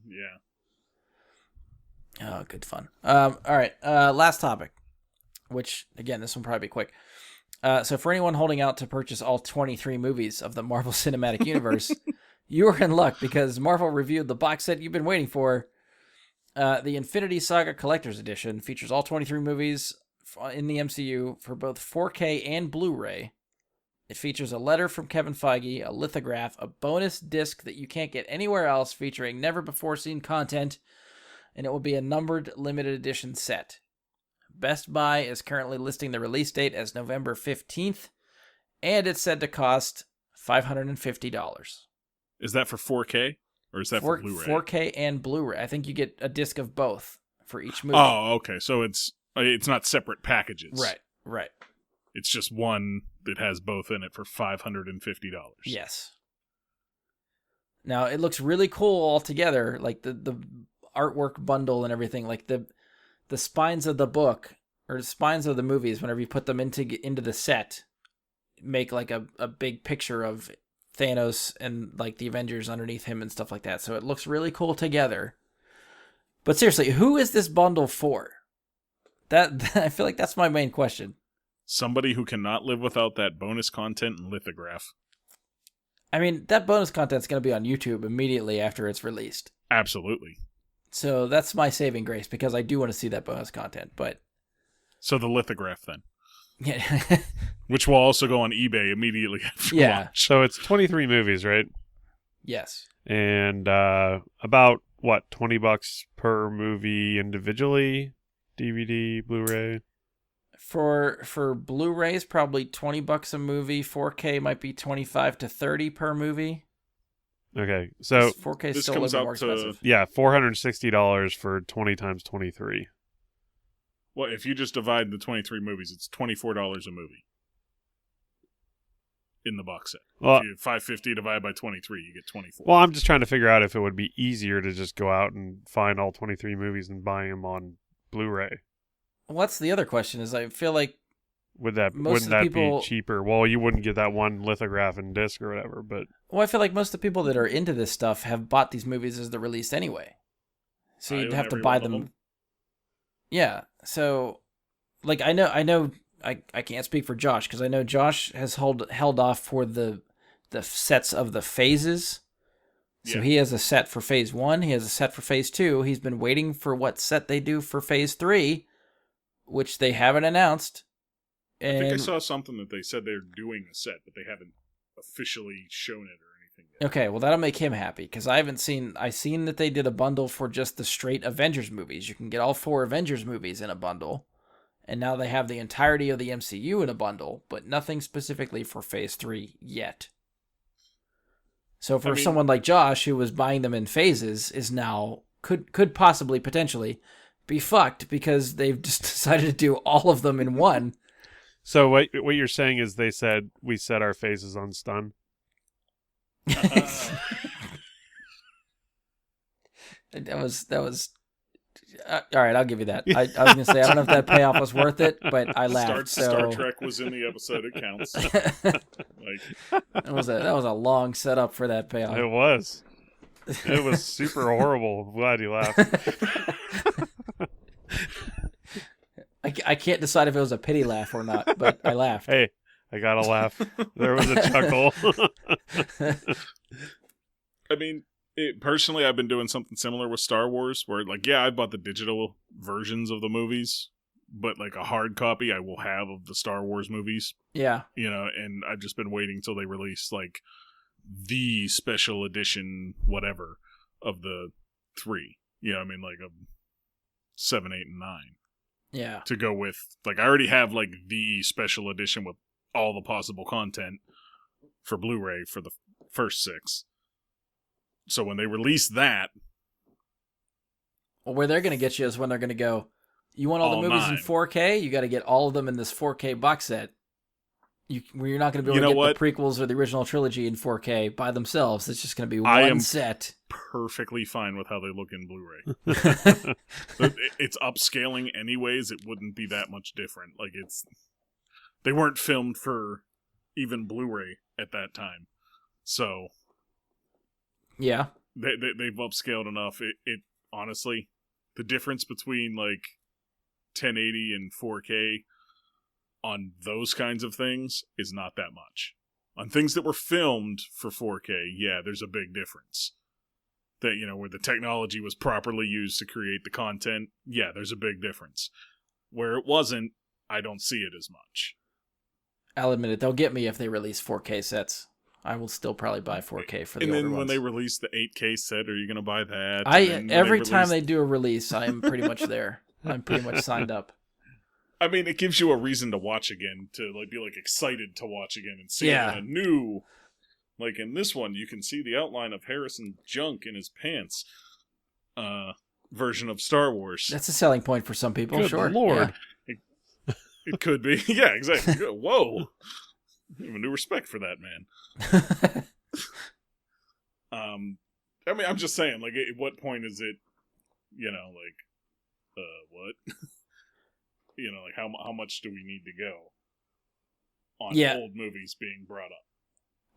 Oh, good fun. All right, last topic, which, again, this one will probably be quick. So for anyone holding out to purchase all 23 movies of the Marvel Cinematic Universe, you are in luck because Marvel reviewed the box set you've been waiting for. The Infinity Saga Collector's Edition features all 23 movies in the MCU for both 4K and Blu-ray. It features a letter from Kevin Feige, a lithograph, a bonus disc that you can't get anywhere else featuring never-before-seen content, and it will be a numbered limited edition set. Best Buy is currently listing the release date as November 15th, and it's said to cost $550. Is that for 4K? Or is that for Blu-ray? 4K and Blu-ray. I think you get a disc of both for each movie. Oh, okay. So it's not separate packages. Right. It's just one that has both in it for $550. Yes. Now, it looks really cool all together, like the artwork bundle and everything. Like the spines of the book, or the spines of the movies, whenever you put them into the set, make like a big picture of Thanos and like the Avengers underneath him and stuff like that. So it looks really cool together. But seriously, who is this bundle for? That I feel like that's my main question. Somebody who cannot live without that bonus content and lithograph. I mean, that bonus content's going to be on YouTube immediately after it's released. Absolutely. So that's my saving grace, because I do want to see that bonus content. But so the lithograph then. Yeah. Which will also go on eBay immediately after launch. So it's 23 movies, right? Yes. And about, what, $20 per movie individually? DVD, Blu-ray? For Blu-rays, probably $20 a movie. 4K might be $25 to $30 per movie. Okay, so 4K is still a little more expensive. Yeah, $460 for 20 times 23. Well, if you just divide the 23 movies, it's $24 a movie in the box set. Well, if you $550 divided by 23, you get 24. Well, I'm just trying to figure out if it would be easier to just go out and find all 23 movies and buy them on Blu-ray. Well, that's the other question, is I feel like Wouldn't most that of the people be cheaper? Well, you wouldn't get that one lithograph and disc or whatever, but Well, I feel like most of the people that are into this stuff have bought these movies as they're released anyway. So I you'd own have to every buy one of them. Yeah. So, like, I can't speak for Josh because I know Josh has held off for the sets of the phases. So Yeah. he has a set for phase 1. He has a set for phase 2. He's been waiting for what set they do for phase 3, which they haven't announced. I think I And saw something that they said they're doing a set, but they haven't officially shown it or anything yet. okay, well that'll make him happy because I seen that they did a bundle for just the straight Avengers movies. You can get all 4 Avengers movies in a bundle, and now they have the entirety of the MCU in a bundle, but nothing specifically for Phase 3 yet. So for someone like Josh who was buying them in phases is now could possibly potentially be fucked because they've just decided to do all of them in one. So what you're saying is they said we set our faces on stun? That was all right, I'll give you that. I was going to say, I don't know if that payoff was worth it, but I laughed. Star Trek was in the episode, it counts. That was a long setup for that payoff. It was. It was super horrible. I'm glad you laughed. I can't decide if it was a pity laugh or not, but I laughed. Hey, I got to laugh. There was a chuckle. I mean, personally, I've been doing something similar with Star Wars, where, like, yeah, I bought the digital versions of the movies, but, like, a hard copy I will have of the Star Wars movies. Yeah. You know, and I've just been waiting till they release, like, the special edition, whatever, of the 3. You know, I mean, like, 7, 8, and 9. Yeah. To go with, like, I already have, like, the special edition with all the possible content for Blu-ray for the first 6. So when they release that... Well, where they're going to get you is when they're going to go, you want all the movies 9. in 4K? You got to get all of them in this 4K box set. You're not going to be able to get the prequels or the original trilogy in 4K by themselves. It's just going to be one set. Perfectly fine with how they look in Blu-ray. It's upscaling anyways. It wouldn't be that much different. Like, they weren't filmed for even Blu-ray at that time. So... Yeah. They've upscaled enough. It honestly, the difference between, like, 1080 and 4K on those kinds of things is not that much. On things that were filmed for 4K, yeah, there's a big difference. That, you know, where the technology was properly used to create the content, yeah, there's a big difference. Where it wasn't, I don't see it as much. I'll admit it. They'll get me if they release 4K sets. I will still probably buy 4K for the older ones. And then when they release the 8K set, are you going to buy that? Every time they do a release, I am pretty much there. I'm pretty much signed up. I mean, it gives you a reason to watch again, to, like, be, like, excited to watch again and see a new, like, in this one, you can see the outline of Harrison Junk in his pants version of Star Wars. That's a selling point for some people. Good sure, Lord. Yeah. It could be. Yeah, exactly. Whoa. I have a new respect for that man. I mean, I'm just saying, like, at what point is it, you know, like, what? You know, like, how much do we need to go on old movies being brought up?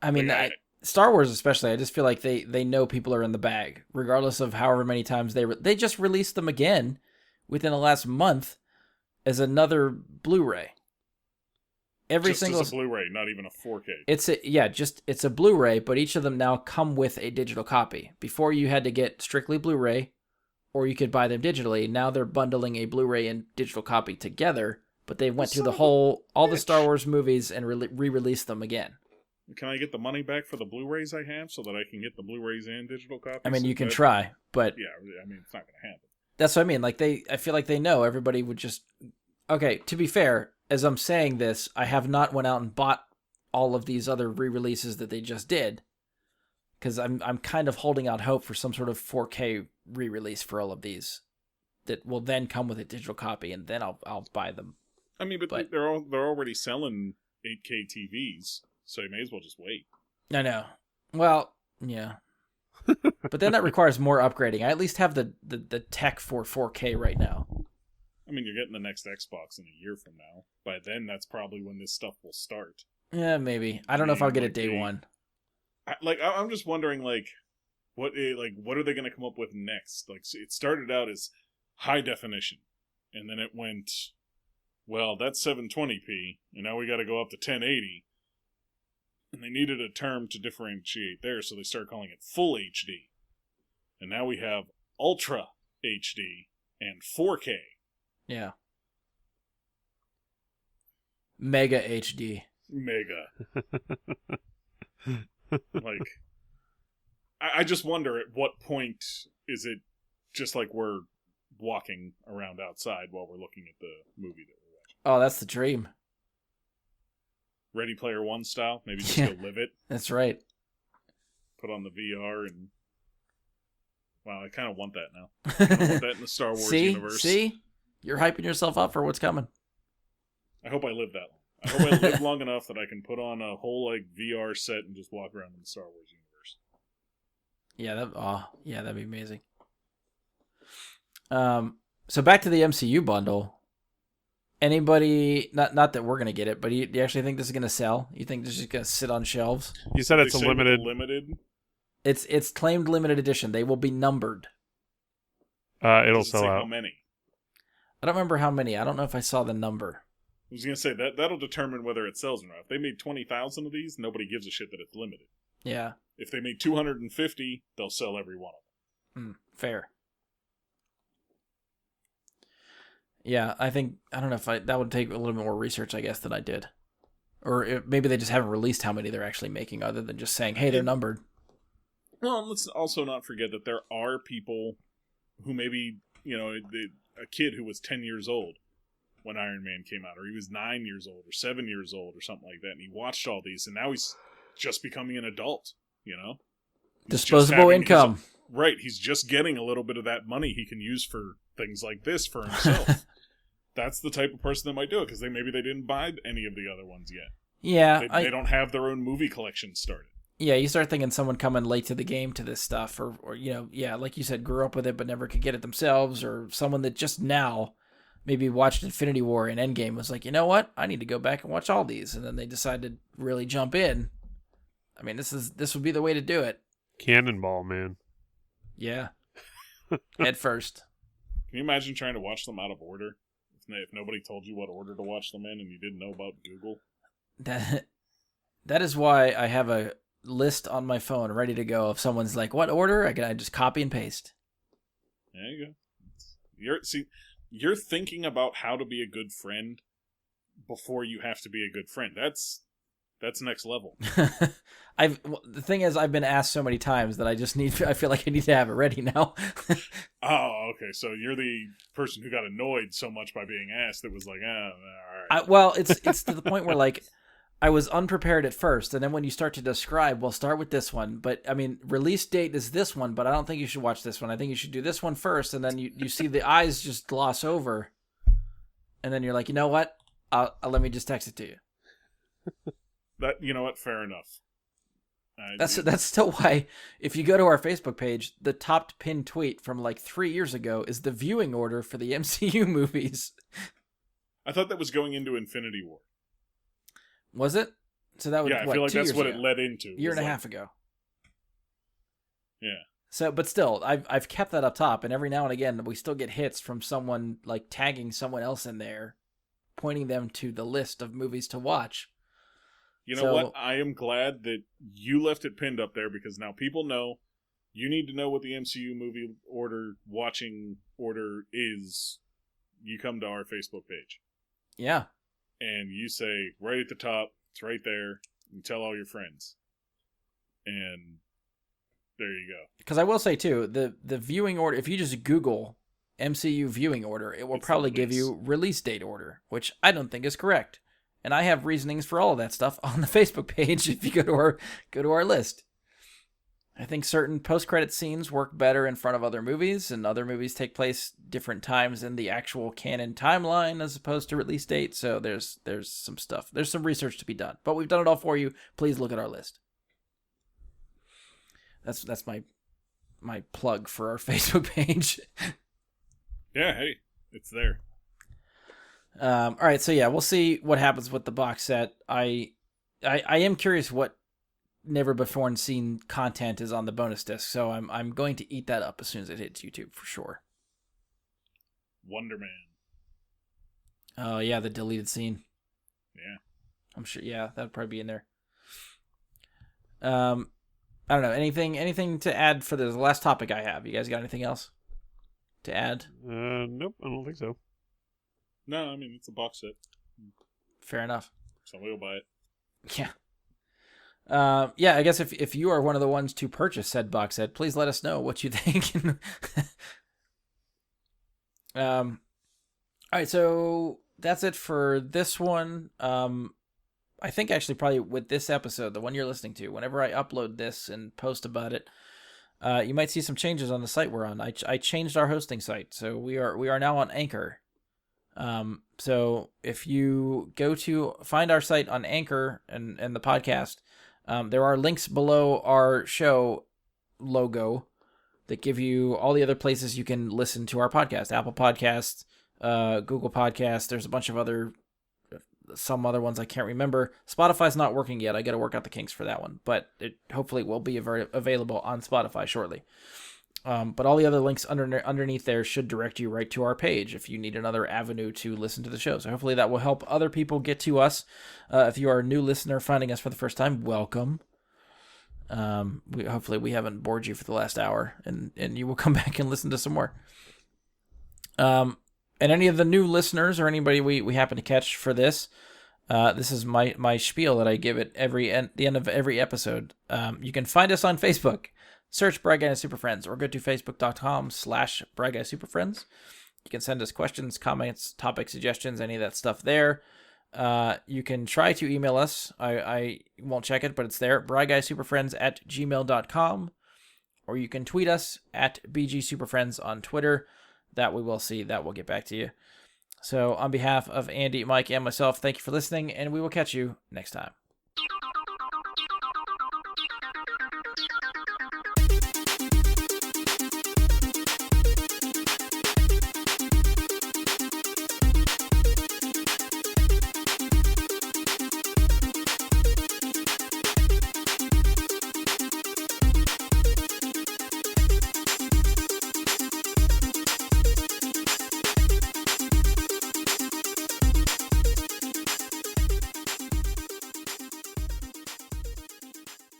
I mean, like, Star Wars especially, I just feel like they know people are in the bag, regardless of however many times they just released them again within the last month as another Blu-ray. Just as a Blu-ray, not even a 4K. It's a Blu-ray, but each of them now come with a digital copy. Before you had to get strictly Blu-ray, or you could buy them digitally. Now they're bundling a Blu-ray and digital copy together, but they went through all the Star Wars movies and re-released them again. Can I get the money back for the Blu-rays I have so that I can get the Blu-rays and digital copies? I mean, you can try, but... Yeah, I mean, it's not going to happen. That's what I mean. Like, I feel like they know everybody would just... Okay, to be fair, as I'm saying this, I have not went out and bought all of these other re-releases that they just did, because I'm kind of holding out hope for some sort of 4K re-release for all of these that will then come with a digital copy, and then I'll buy them. I mean, but they're already selling 8K TVs, so you may as well just wait. I know. Well, yeah. But then that requires more upgrading. I at least have the tech for 4K right now. I mean, you're getting the next Xbox in a year from now. By then, that's probably when this stuff will start. Yeah, maybe. I don't know if I'll get it day one. I'm just wondering, like, what are they going to come up with next? Like, so it started out as high definition, and then it went, well, that's 720p, and now we got to go up to 1080. And they needed a term to differentiate there, so they started calling it Full HD. And now we have Ultra HD and 4K. Yeah. Mega HD. Mega. Like, I just wonder at what point is it just like we're walking around outside while we're looking at the movie that we're watching. Oh, that's the dream. Ready Player One style. Maybe just go live it. That's right. Put on the VR and... Wow, I kind of want that now. I kind of want that in the Star Wars universe. See? You're hyping yourself up for what's coming. I hope I live that long. I hope I live long enough that I can put on a whole like VR set and just walk around in the Star Wars universe. Yeah, that'd be amazing. So back to the MCU bundle. Anybody, not that we're going to get it, but do you actually think this is going to sell? You think this is just going to sit on shelves? You said it's a limited. It's claimed limited edition. They will be numbered. It'll sell out. How many? I don't remember how many. I don't know if I saw the number. I was going to say, that'll determine whether it sells or not. If they made 20,000 of these, nobody gives a shit that it's limited. Yeah. If they made 250, they'll sell every one of them. Fair. Yeah, I don't know if that would take a little bit more research, I guess, than I did. Or maybe they just haven't released how many they're actually making, other than just saying, hey, they're numbered. Well, let's also not forget that there are people who maybe, a kid who was 10 years old when Iron Man came out, or he was 9 years old, or 7 years old, or something like that, and he watched all these, and now he's just becoming an adult, Disposable income. Right, he's just getting a little bit of that money he can use for things like this for himself. That's the type of person that might do it, because maybe they didn't buy any of the other ones yet. Yeah. They don't have their own movie collection started. Yeah, you start thinking someone coming late to the game to this stuff, or like you said, grew up with it but never could get it themselves, or someone that just now maybe watched Infinity War and Endgame was like, you know what, I need to go back and watch all these, and then they decided to really jump in. I mean, this would be the way to do it. Cannonball, man. Yeah. Head first. Can you imagine trying to watch them out of order? If nobody told you what order to watch them in and you didn't know about Google? That is why I have a list on my phone ready to go. If someone's like, what order? I just copy and paste. There you go. You're thinking about how to be a good friend before you have to be a good friend. That's next level. The thing is, I've been asked so many times that I feel like I need to have it ready now. Oh, okay. So you're the person who got annoyed so much by being asked that was like, all right. Well, it's to the point where like I was unprepared at first, and then when you start to describe, well, start with this one. But I mean, release date is this one, but I don't think you should watch this one. I think you should do this one first, and then you see the eyes just gloss over, and then you're like, you know what? Let me just text it to you. You know what? Fair enough. That's still why, if you go to our Facebook page, the top pinned tweet from like 3 years ago is the viewing order for the MCU movies. I thought that was going into Infinity War. Was it? So that was I feel like that's what it led into. A year and a half ago. Yeah. So, but still, I've kept that up top, and every now and again we still get hits from someone like tagging someone else in there, pointing them to the list of movies to watch. You know what? I am glad that you left it pinned up there, because now people know. You need to know what the MCU movie watching order is. You come to our Facebook page. Yeah. And you say, right at the top, it's right there. You tell all your friends. And there you go. Because I will say, too, the viewing order, if you just Google MCU viewing order, it will probably give you release date order, which I don't think is correct. And I have reasonings for all of that stuff on the Facebook page if you go to our list. I think certain post-credit scenes work better in front of other movies, and other movies take place different times in the actual canon timeline as opposed to release date. So there's some stuff. There's some research to be done. But we've done it all for you. Please look at our list. That's my plug for our Facebook page. Yeah, hey, it's there. All right, so yeah, we'll see what happens with the box set. I am curious what never before seen content is on the bonus disc, so I'm going to eat that up as soon as it hits YouTube for sure. Wonder Man. Oh yeah, the deleted scene. Yeah. I'm sure. Yeah, that'd probably be in there. I don't know. Anything to add for the last topic I have? You guys got anything else to add? Nope, I don't think so. No, I mean, it's a box set. Fair enough. Somebody will buy it. Yeah. Yeah, I guess if you are one of the ones to purchase said box set, please let us know what you think. All right, so that's it for this one. I think actually probably with this episode, the one you're listening to, whenever I upload this and post about it, you might see some changes on the site we're on. I changed our hosting site, so we are now on Anchor. So if you go to find our site on Anchor and the podcast, there are links below our show logo that give you all the other places you can listen to our podcast. Apple Podcasts, Google Podcasts. There's a bunch of some other ones I can't remember. Spotify's not working yet. I got to work out the kinks for that one, but it hopefully will be available on Spotify shortly. But all the other links underneath there should direct you right to our page if you need another avenue to listen to the show. So hopefully that will help other people get to us. If you are a new listener finding us for the first time, welcome. Hopefully we haven't bored you for the last hour, and you will come back and listen to some more. And any of the new listeners or anybody we happen to catch for this, this is my spiel that I give at the end of every episode. You can find us on Facebook. Search Brad Guy and Super Friends, or go to facebook.com/Brad Guy Super Friends. You can send us questions, comments, topic suggestions, any of that stuff there. You can try to email us. I won't check it, but it's there. BradGuySuperFriends@gmail.com. Or you can tweet us at BGSuperFriends on Twitter. That we will see. That will get back to you. So on behalf of Andy, Mike, and myself, thank you for listening, and we will catch you next time.